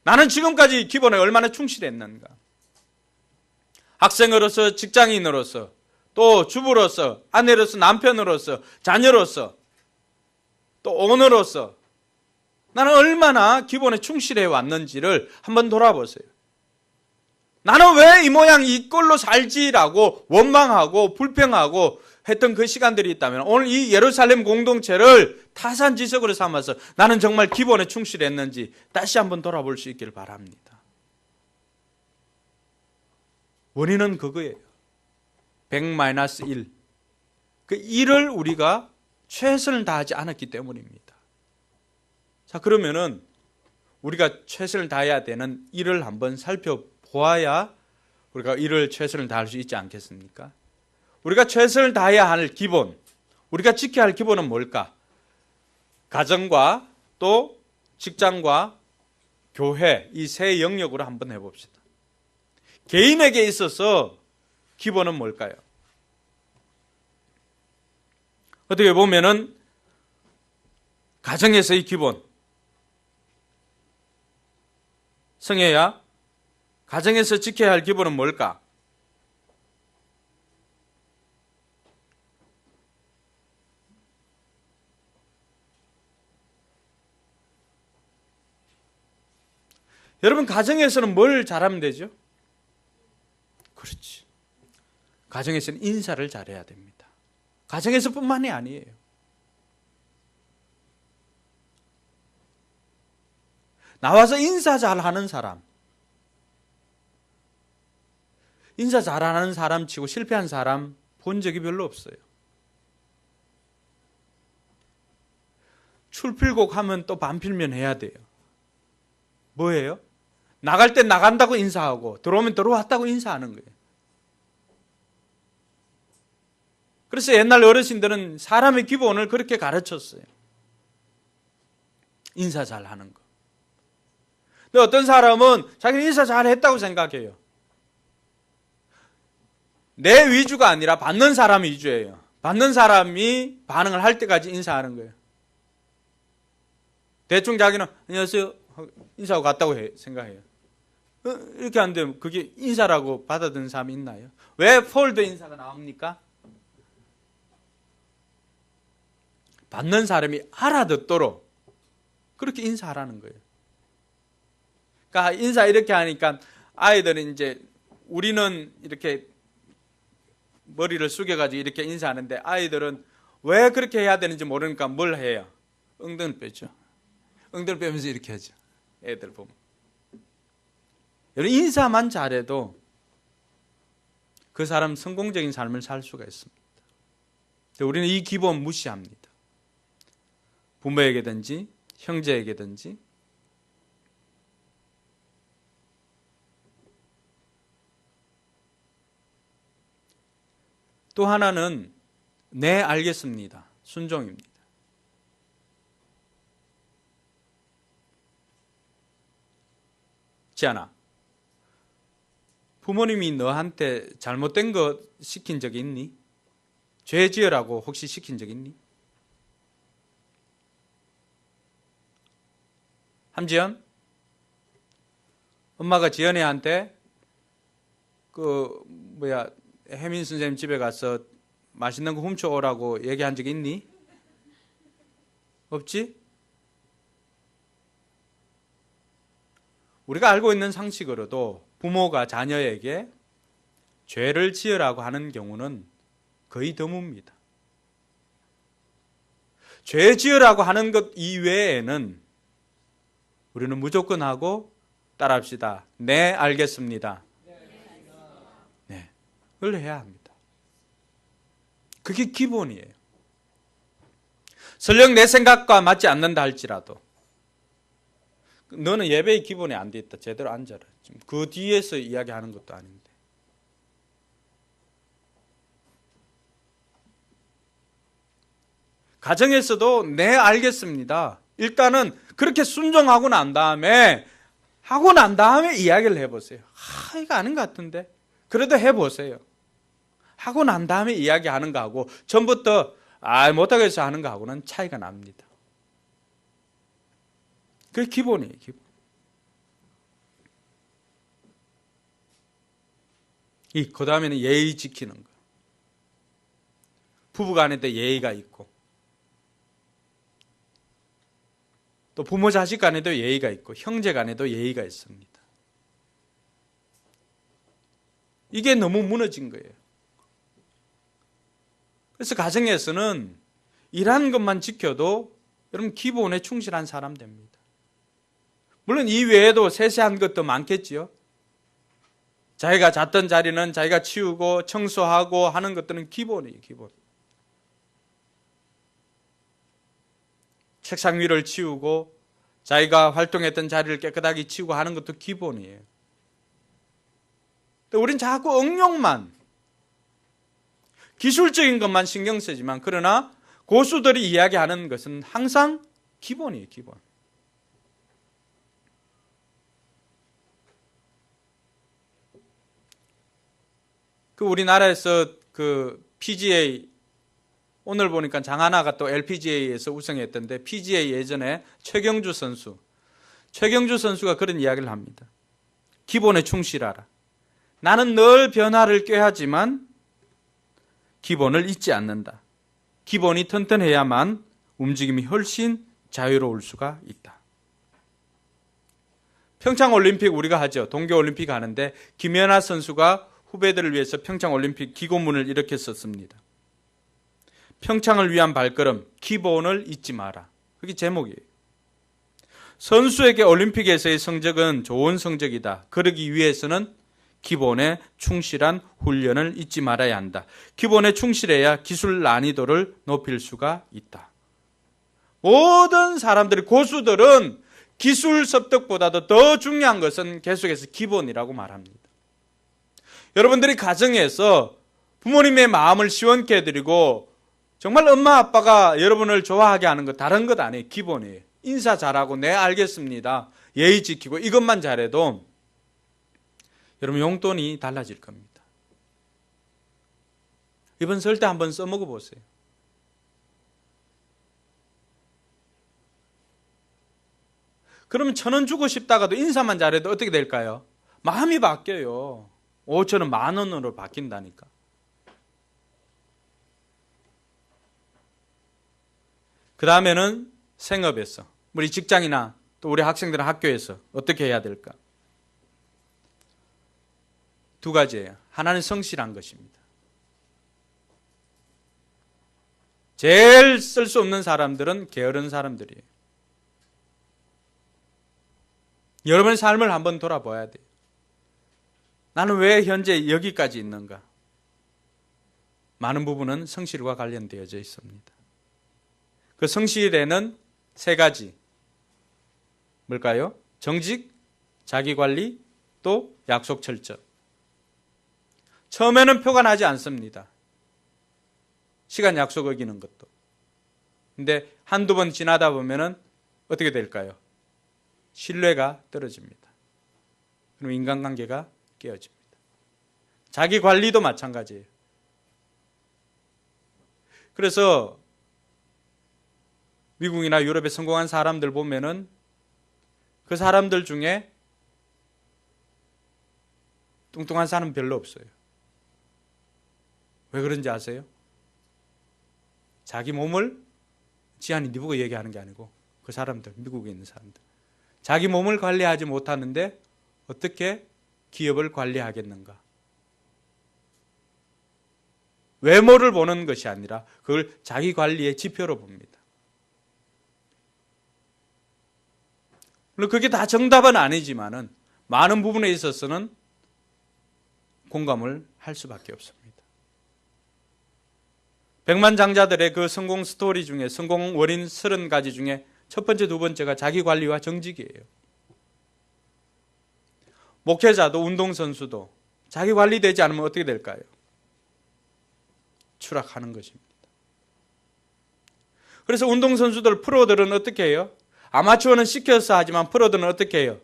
S1: 나는 지금까지 기본에 얼마나 충실했는가? 학생으로서, 직장인으로서, 또 주부로서, 아내로서, 남편으로서, 자녀로서, 또 오너로서 나는 얼마나 기본에 충실해 왔는지를 한번 돌아보세요. 나는 왜 이 모양 이 꼴로 살지라고 원망하고 불평하고 했던 그 시간들이 있다면 오늘 이 예루살렘 공동체를 타산지석으로 삼아서 나는 정말 기본에 충실했는지 다시 한번 돌아볼 수 있기를 바랍니다. 원인은 그거예요. 100-1. 그 일을 우리가 최선을 다하지 않았기 때문입니다. 자, 그러면은 우리가 최선을 다해야 되는 일을 한번 살펴보아야 우리가 일을 최선을 다할 수 있지 않겠습니까? 우리가 최선을 다해야 할 기본, 우리가 지켜야 할 기본은 뭘까? 가정과 또 직장과 교회, 이 세 영역으로 한번 해봅시다. 개인에게 있어서 기본은 뭘까요? 어떻게 보면은 가정에서의 기본, 성혜야, 가정에서 지켜야 할 기본은 뭘까? 여러분 가정에서는 뭘 잘하면 되죠? 그렇지. 가정에서는 인사를 잘해야 됩니다. 가정에서뿐만이 아니에요. 나와서 인사 잘하는 사람, 인사 잘하는 사람 치고 실패한 사람 본 적이 별로 없어요. 출필곡 하면 또 반필면 해야 돼요. 뭐예요? 나갈 땐 나간다고 인사하고 들어오면 들어왔다고 인사하는 거예요. 그래서 옛날 어르신들은 사람의 기본을 그렇게 가르쳤어요. 인사 잘하는 거. 근데 어떤 사람은 자기는 인사 잘했다고 생각해요. 내 위주가 아니라 받는 사람 위주예요. 받는 사람이 반응을 할 때까지 인사하는 거예요. 대충 자기는 안녕하세요 인사하고 갔다고 생각해요. 이렇게 안 되면 그게 인사라고 받아들이는 사람이 있나요? 왜 폴드 인사가 나옵니까? 받는 사람이 알아듣도록 그렇게 인사하라는 거예요. 그러니까 인사 이렇게 하니까 아이들은 이제 우리는 이렇게 머리를 숙여가지고 이렇게 인사하는데 아이들은 왜 그렇게 해야 되는지 모르니까 뭘 해요? 엉덩이를 빼죠. 엉덩이를 빼면서 이렇게 하죠. 애들 보면. 여러분 인사만 잘해도 그 사람 성공적인 삶을 살 수가 있습니다. 우리는 이 기본 무시합니다. 부모에게든지 형제에게든지 또 하나는 네 알겠습니다. 순종입니다. 지안아, 부모님이 너한테 잘못된 거 시킨 적이 있니? 죄 지으라고 혹시 시킨 적 있니? 함지연? 엄마가 지연이한테 혜민 선생님 집에 가서 맛있는 거 훔쳐오라고 얘기한 적 있니? 없지? 우리가 알고 있는 상식으로도 부모가 자녀에게 죄를 지으라고 하는 경우는 거의 드뭅니다. 죄 지으라고 하는 것 이외에는 우리는 무조건 하고 따라합시다. 네, 알겠습니다. 네, 그걸 해야 합니다. 그게 기본이에요. 설령 내 생각과 맞지 않는다 할지라도 너는 예배의 기본이 안 돼 있다. 제대로 앉아라. 지금 그 뒤에서 이야기하는 것도 아닌데. 가정에서도 네, 알겠습니다. 일단은 그렇게 순종하고 난 다음에 이야기를 해보세요. 이거 아닌 것 같은데. 그래도 해보세요. 하고 난 다음에 이야기하는 거하고 전부터 못하겠어 하는 거하고는 차이가 납니다. 그게 기본이에요. 기본. 그 다음에는 예의 지키는 거. 부부간에도 예의가 있고 또 부모 자식 간에도 예의가 있고 형제 간에도 예의가 있습니다. 이게 너무 무너진 거예요. 그래서 가정에서는 이러한 것만 지켜도 여러분 기본에 충실한 사람 됩니다. 물론 이 외에도 세세한 것도 많겠지요. 자기가 잤던 자리는 자기가 치우고 청소하고 하는 것들은 기본이에요. 기본. 책상 위를 치우고 자기가 활동했던 자리를 깨끗하게 치우고 하는 것도 기본이에요. 우린 자꾸 응용만, 기술적인 것만 신경 쓰지만 그러나 고수들이 이야기하는 것은 항상 기본이에요. 기본. 우리나라에서 PGA 오늘 보니까 장하나가 또 LPGA에서 우승했던데 PGA 예전에 최경주 선수가 그런 이야기를 합니다. 기본에 충실하라. 나는 늘 변화를 꾀하지만 기본을 잊지 않는다. 기본이 튼튼해야만 움직임이 훨씬 자유로울 수가 있다. 평창올림픽 우리가 하죠. 동계올림픽 하는데 김연아 선수가 후배들을 위해서 평창올림픽 기고문을 이렇게 썼습니다. 평창을 위한 발걸음, 기본을 잊지 마라. 그게 제목이에요. 선수에게 올림픽에서의 성적은 좋은 성적이다. 그러기 위해서는 기본에 충실한 훈련을 잊지 말아야 한다. 기본에 충실해야 기술 난이도를 높일 수가 있다. 모든 사람들이, 고수들은 기술 습득보다도 더 중요한 것은 계속해서 기본이라고 말합니다. 여러분들이 가정에서 부모님의 마음을 시원케 해드리고 정말 엄마 아빠가 여러분을 좋아하게 하는 거 다른 것 아니에요. 기본이에요. 인사 잘하고 네 알겠습니다. 예의 지키고 이것만 잘해도 여러분 용돈이 달라질 겁니다. 이번 설 때 한번 써먹어 보세요. 그러면 1,000원 주고 싶다가도 인사만 잘해도 어떻게 될까요? 마음이 바뀌어요. 5,000원 10,000원으로 바뀐다니까. 그 다음에는 생업에서, 우리 직장이나 또 우리 학생들은 학교에서 어떻게 해야 될까? 2가지예요. 하나는 성실한 것입니다. 제일 쓸 수 없는 사람들은 게으른 사람들이에요. 여러분의 삶을 한번 돌아봐야 돼요. 나는 왜 현재 여기까지 있는가? 많은 부분은 성실과 관련되어져 있습니다. 그 성실에는 3가지. 뭘까요? 정직, 자기관리, 또 약속 철저. 처음에는 표가 나지 않습니다. 시간 약속 어기는 것도. 근데 한두 번 지나다 보면은 어떻게 될까요? 신뢰가 떨어집니다. 그럼 인간관계가 깨어집니다. 자기 관리도 마찬가지예요. 그래서 미국이나 유럽에 성공한 사람들 보면은 그 사람들 중에 뚱뚱한 사람은 별로 없어요. 왜 그런지 아세요? 자기 몸을 지한이 네 보고 얘기하는 게 아니고 그 사람들, 미국에 있는 사람들. 자기 몸을 관리하지 못하는데 어떻게 기업을 관리하겠는가? 외모를 보는 것이 아니라 그걸 자기 관리의 지표로 봅니다. 물론 그게 다 정답은 아니지만은 많은 부분에 있어서는 공감을 할 수밖에 없습니다. 백만장자들의 그 성공 스토리 중에 성공 원인 30가지 중에 첫 번째, 두 번째가 자기 관리와 정직이에요. 목회자도 운동선수도 자기 관리되지 않으면 어떻게 될까요? 추락하는 것입니다. 그래서 운동선수들, 프로들은 어떻게 해요? 아마추어는 시켜서 하지만 프로들은 어떻게 해요?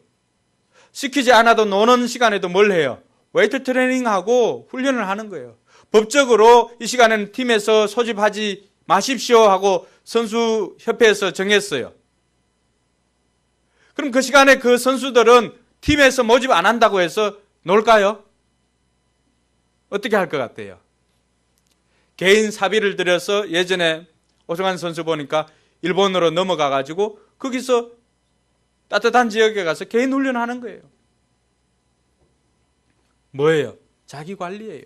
S1: 시키지 않아도 노는 시간에도 뭘 해요? 웨이트 트레이닝하고 훈련을 하는 거예요. 법적으로 이 시간에는 팀에서 소집하지 마십시오 하고 선수협회에서 정했어요. 그럼 그 시간에 그 선수들은 팀에서 모집 안 한다고 해서 놀까요? 어떻게 할 것 같아요? 개인 사비를 들여서 예전에 오승환 선수 보니까 일본으로 넘어가 가지고 거기서 따뜻한 지역에 가서 개인 훈련하는 거예요. 뭐예요? 자기 관리예요.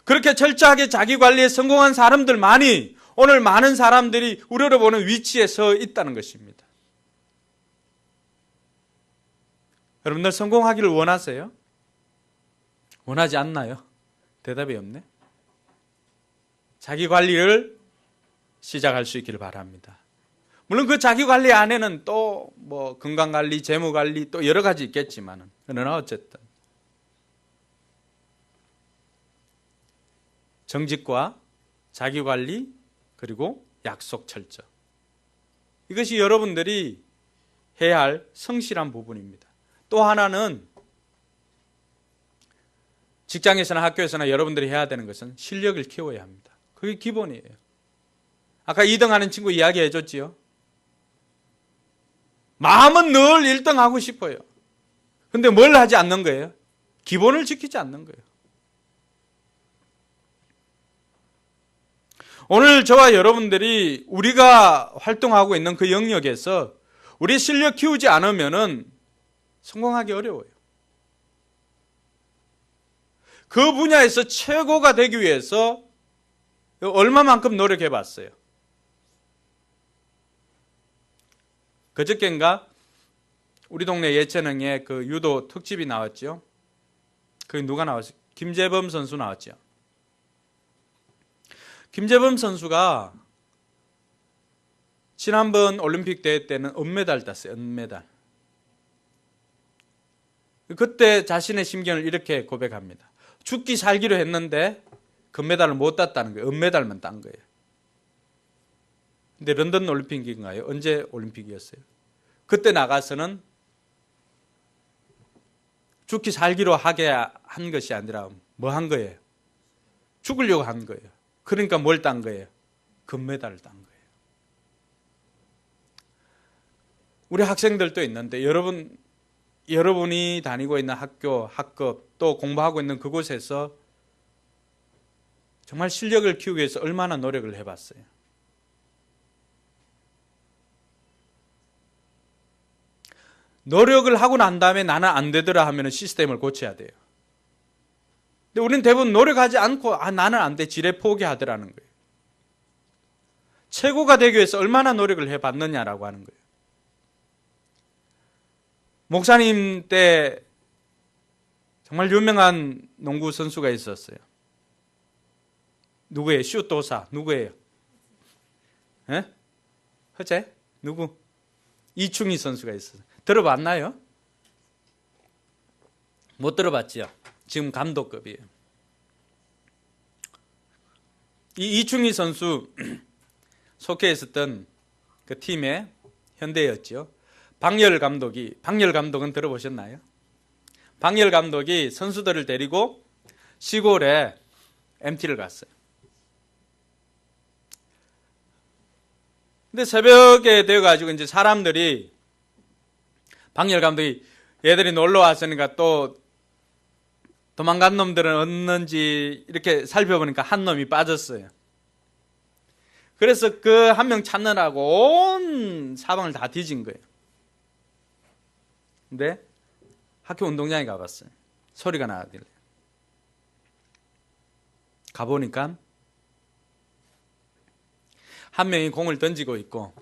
S1: 그렇게 철저하게 자기 관리에 성공한 사람들만이 오늘 많은 사람들이 우러러 보는 위치에 서 있다는 것입니다. 여러분들 성공하기를 원하세요? 원하지 않나요? 대답이 없네. 자기 관리를 시작할 수 있기를 바랍니다. 물론 그 자기 관리 안에는 또 뭐 건강 관리, 재무 관리 또 여러 가지 있겠지만은 그러나 어쨌든 정직과 자기 관리 그리고 약속 철저. 이것이 여러분들이 해야 할 성실한 부분입니다. 또 하나는 직장에서나 학교에서나 여러분들이 해야 되는 것은 실력을 키워야 합니다. 그게 기본이에요. 아까 2등 하는 친구 이야기해 줬지요. 마음은 늘 1등 하고 싶어요. 근데 뭘 하지 않는 거예요? 기본을 지키지 않는 거예요. 오늘 저와 여러분들이 우리가 활동하고 있는 그 영역에서 우리 실력 키우지 않으면은 성공하기 어려워요. 그 분야에서 최고가 되기 위해서 얼마만큼 노력해 봤어요? 그저께인가 우리 동네 예체능에 그 유도 특집이 나왔죠. 거기 누가 나왔어요? 김재범 선수 나왔죠. 김재범 선수가 지난번 올림픽 대회 때는 은메달 땄어요. 은메달. 그때 자신의 심경을 이렇게 고백합니다. 죽기 살기로 했는데 금메달을 못 땄다는 거예요. 은메달만 딴 거예요. 근데 런던 올림픽인가요? 언제 올림픽이었어요? 그때 나가서는 죽기 살기로 하게 한 것이 아니라 뭐 한 거예요? 죽으려고 한 거예요. 그러니까 뭘 딴 거예요? 금메달을 딴 거예요. 우리 학생들도 있는데 여러분이 다니고 있는 학교, 학급 또 공부하고 있는 그곳에서 정말 실력을 키우기 위해서 얼마나 노력을 해봤어요? 노력을 하고 난 다음에 나는 안 되더라 하면 시스템을 고쳐야 돼요. 근데 우리는 대부분 노력하지 않고 나는 안 돼, 지레 포기하더라는 거예요. 최고가 되기 위해서 얼마나 노력을 해봤느냐라고 하는 거예요. 목사님 때 정말 유명한 농구 선수가 있었어요. 누구예요? 슛도사 누구예요? 에? 허재? 누구? 이충희 선수가 있었어요. 들어봤나요? 못 들어봤지요? 지금 감독급이에요. 이 이충희 선수 속해 있었던 그 팀의 현대였죠. 박열 감독은 들어보셨나요? 박열 감독이 선수들을 데리고 시골에 MT를 갔어요. 근데 새벽에 되어가지고 이제 사람들이 박열 감독이 얘들이 놀러 왔으니까 또 도망간 놈들은 없는지 이렇게 살펴보니까 한 놈이 빠졌어요. 그래서 그 한 명 찾느라고 온 사방을 다 뒤진 거예요. 근데 학교 운동장에 가봤어요. 소리가 나길래. 가보니까 한 명이 공을 던지고 있고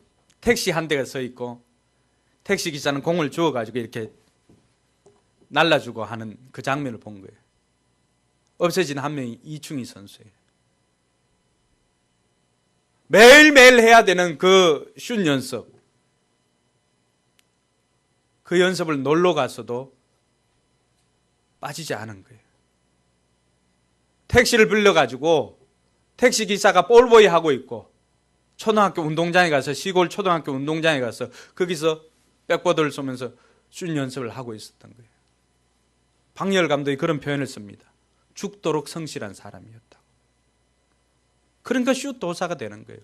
S1: 택시 한 대가 서 있고 택시 기사는 공을 주워가지고 이렇게 날라주고 하는 그 장면을 본 거예요. 없어진 한 명이 이충희 선수예요. 매일매일 해야 되는 그 슛 연습, 그 연습을 놀러 가서도 빠지지 않은 거예요. 택시를 빌려가지고 택시 기사가 볼보이 하고 있고 초등학교 운동장에 가서 시골 초등학교 운동장에 가서 거기서 백보드를 쏘면서 슛 연습을 하고 있었던 거예요. 박열 감독이 그런 표현을 씁니다. 죽도록 성실한 사람이었다고. 그러니까 슛 도사가 되는 거예요.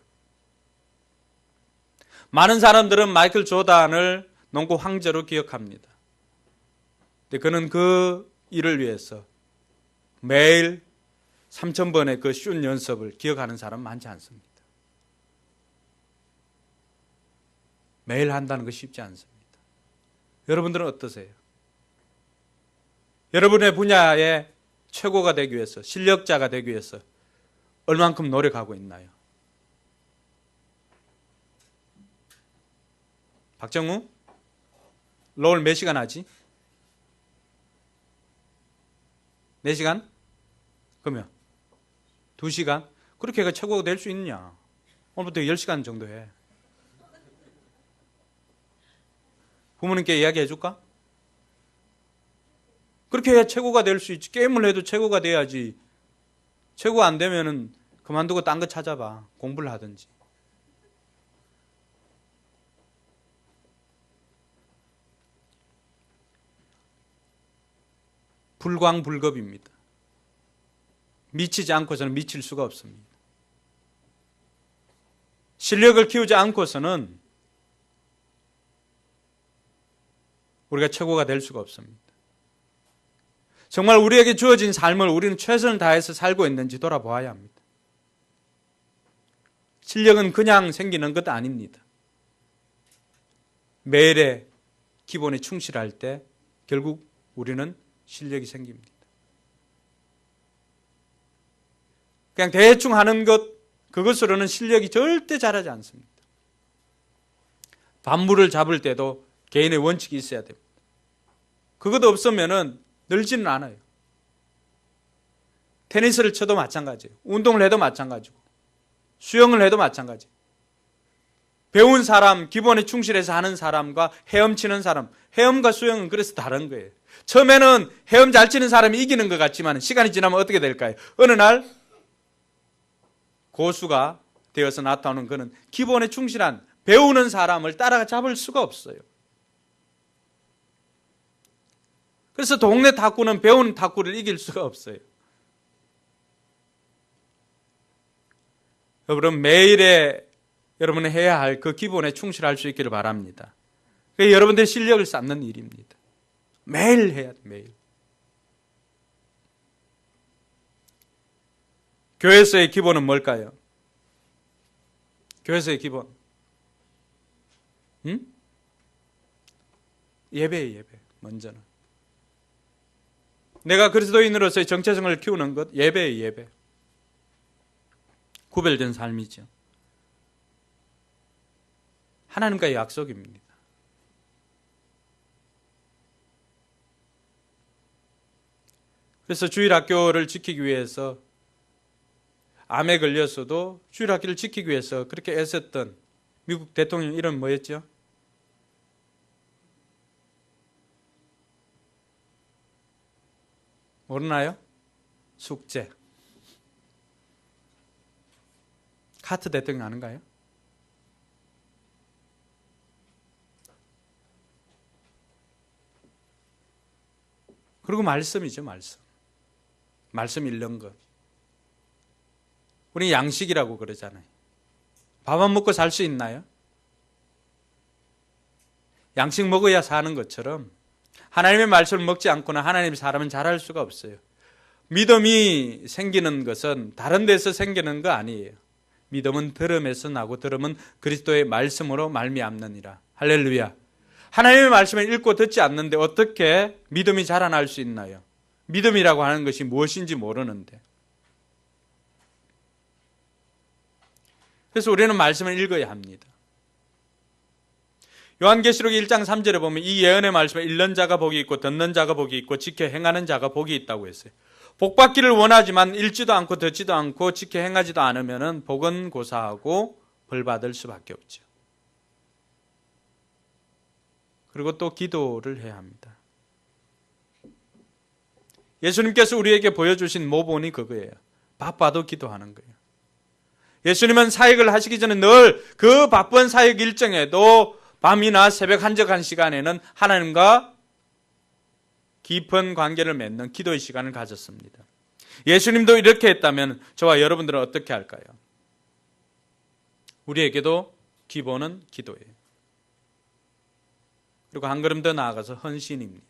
S1: 많은 사람들은 마이클 조단을 농구 황제로 기억합니다. 근데 그는 그 일을 위해서 매일 3,000번의 그 슛 연습을 기억하는 사람 많지 않습니다. 매일 한다는 거 쉽지 않습니다. 여러분들은 어떠세요? 여러분의 분야에 최고가 되기 위해서, 실력자가 되기 위해서 얼만큼 노력하고 있나요? 박정우? 롤 몇 시간 하지? 4시간? 그러면 2시간? 그렇게 해가 최고가 될 수 있느냐? 오늘부터 10시간 정도 해. 부모님께 이야기해 줄까? 그렇게 해야 최고가 될 수 있지. 게임을 해도 최고가 돼야지. 최고가 안 되면은 그만두고 딴 거 찾아봐. 공부를 하든지. 불광불급입니다. 미치지 않고서는 미칠 수가 없습니다. 실력을 키우지 않고서는 우리가 최고가 될 수가 없습니다. 정말 우리에게 주어진 삶을 우리는 최선을 다해서 살고 있는지 돌아보아야 합니다. 실력은 그냥 생기는 것 아닙니다. 매일의 기본에 충실할 때 결국 우리는 실력이 생깁니다. 그냥 대충 하는 것, 그것으로는 실력이 절대 자라지 않습니다. 반물을 잡을 때도 개인의 원칙이 있어야 됩니다. 그것도 없으면은 늘지는 않아요. 테니스를 쳐도 마찬가지예요. 운동을 해도 마찬가지고 수영을 해도 마찬가지예요. 배운 사람, 기본에 충실해서 하는 사람과 헤엄치는 사람, 헤엄과 수영은 그래서 다른 거예요. 처음에는 헤엄 잘 치는 사람이 이기는 것 같지만 시간이 지나면 어떻게 될까요? 어느 날 고수가 되어서 나타오는 그는 기본에 충실한 배우는 사람을 따라잡을 수가 없어요. 그래서 동네 탁구는 배우는 탁구를 이길 수가 없어요. 여러분 매일에 여러분이 해야 할 그 기본에 충실할 수 있기를 바랍니다. 그게 여러분들의 실력을 쌓는 일입니다. 매일 해야 돼, 매일. 교회에서의 기본은 뭘까요? 교회에서의 기본. 예배예요, 예배. 먼저는. 내가 그리스도인으로서의 정체성을 키우는 것, 예배예요, 예배. 구별된 삶이죠. 하나님과의 약속입니다. 그래서 주일학교를 지키기 위해서 암에 걸렸어도 주일학교를 지키기 위해서 그렇게 애썼던 미국 대통령 이름 뭐였죠? 모르나요? 숙제. 카트 대통령 아는가요? 그리고 말씀이죠, 말씀. 말씀 읽는 것. 우리 양식이라고 그러잖아요. 밥 안 먹고 살 수 있나요? 양식 먹어야 사는 것처럼 하나님의 말씀을 먹지 않고는 하나님의 사람은 자랄 수가 없어요. 믿음이 생기는 것은 다른 데서 생기는 거 아니에요. 믿음은 들음에서 나고 들음은 그리스도의 말씀으로 말미암느니라. 할렐루야. 하나님의 말씀을 읽고 듣지 않는데 어떻게 믿음이 자라날 수 있나요? 믿음이라고 하는 것이 무엇인지 모르는데. 그래서 우리는 말씀을 읽어야 합니다. 요한계시록 1장 3절에 보면 이 예언의 말씀을 읽는 자가 복이 있고 듣는 자가 복이 있고 지켜 행하는 자가 복이 있다고 했어요. 복받기를 원하지만 읽지도 않고 듣지도 않고 지켜 행하지도 않으면 복은 고사하고 벌받을 수밖에 없죠. 그리고 또 기도를 해야 합니다. 예수님께서 우리에게 보여주신 모본이 그거예요. 바빠도 기도하는 거예요. 예수님은 사역을 하시기 전에 늘 그 바쁜 사역 일정에도 밤이나 새벽 한적한 시간에는 하나님과 깊은 관계를 맺는 기도의 시간을 가졌습니다. 예수님도 이렇게 했다면 저와 여러분들은 어떻게 할까요? 우리에게도 기본은 기도예요. 그리고 한 걸음 더 나아가서 헌신입니다.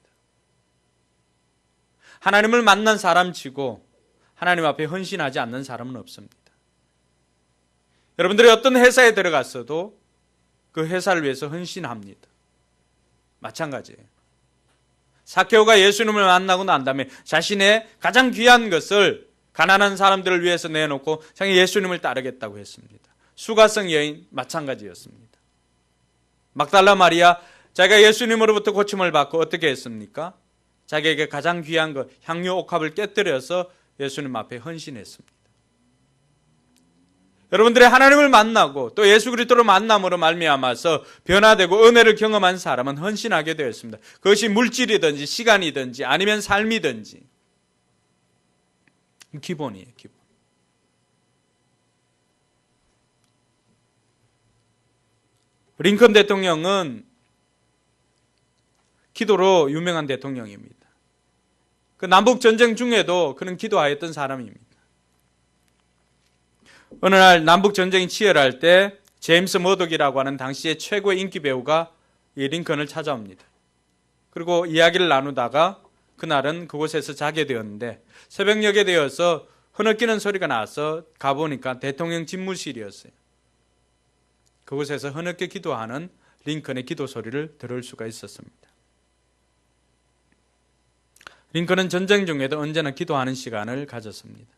S1: 하나님을 만난 사람치고 하나님 앞에 헌신하지 않는 사람은 없습니다. 여러분들이 어떤 회사에 들어갔어도 그 회사를 위해서 헌신합니다. 마찬가지예요. 삭개오가 예수님을 만나고 난 다음에 자신의 가장 귀한 것을 가난한 사람들을 위해서 내놓고 자기 예수님을 따르겠다고 했습니다. 수가성 여인 마찬가지였습니다. 막달라 마리아 자기가 예수님으로부터 고침을 받고 어떻게 했습니까? 자기에게 가장 귀한 것 향유 옥합을 깨뜨려서 예수님 앞에 헌신했습니다. 여러분들의 하나님을 만나고 또 예수 그리스도를 만남으로 말미암아서 변화되고 은혜를 경험한 사람은 헌신하게 되었습니다. 그것이 물질이든지 시간이든지 아니면 삶이든지 기본이에요. 기본. 링컨 대통령은 기도로 유명한 대통령입니다. 그 남북 전쟁 중에도 그는 기도하였던 사람입니다. 어느 날 남북 전쟁이 치열할 때 제임스 머독이라고 하는 당시의 최고의 인기 배우가 이 링컨을 찾아옵니다. 그리고 이야기를 나누다가 그날은 그곳에서 자게 되었는데 새벽녘에 되어서 흐느끼는 소리가 나서 가보니까 대통령 집무실이었어요. 그곳에서 흐느껴 기도하는 링컨의 기도 소리를 들을 수가 있었습니다. 링컨은 전쟁 중에도 언제나 기도하는 시간을 가졌습니다.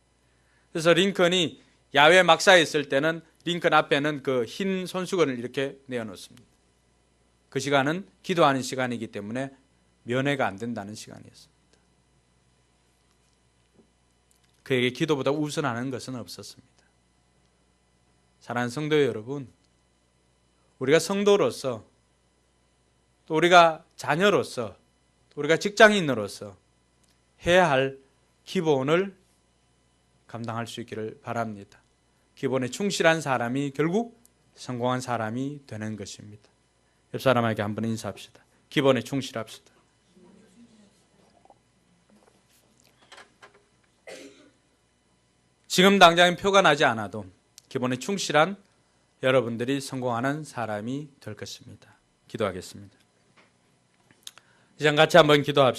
S1: 그래서 링컨이 야외 막사에 있을 때는 링컨 앞에는 그 흰 손수건을 이렇게 내어놓습니다. 그 시간은 기도하는 시간이기 때문에 면회가 안 된다는 시간이었습니다. 그에게 기도보다 우선하는 것은 없었습니다. 사랑하는 성도 여러분, 우리가 성도로서 또 우리가 자녀로서 또 우리가 직장인으로서 해야 할 기본을 감당할 수 있기를 바랍니다. 기본에 충실한 사람이 결국 성공한 사람이 되는 것입니다. 옆 사람에게 한번 인사합시다. 기본에 충실합시다. 지금 당장 표가 나지 않아도 기본에 충실한 여러분들이 성공하는 사람이 될 것입니다. 기도하겠습니다. 이제 같이 한번 기도합시다.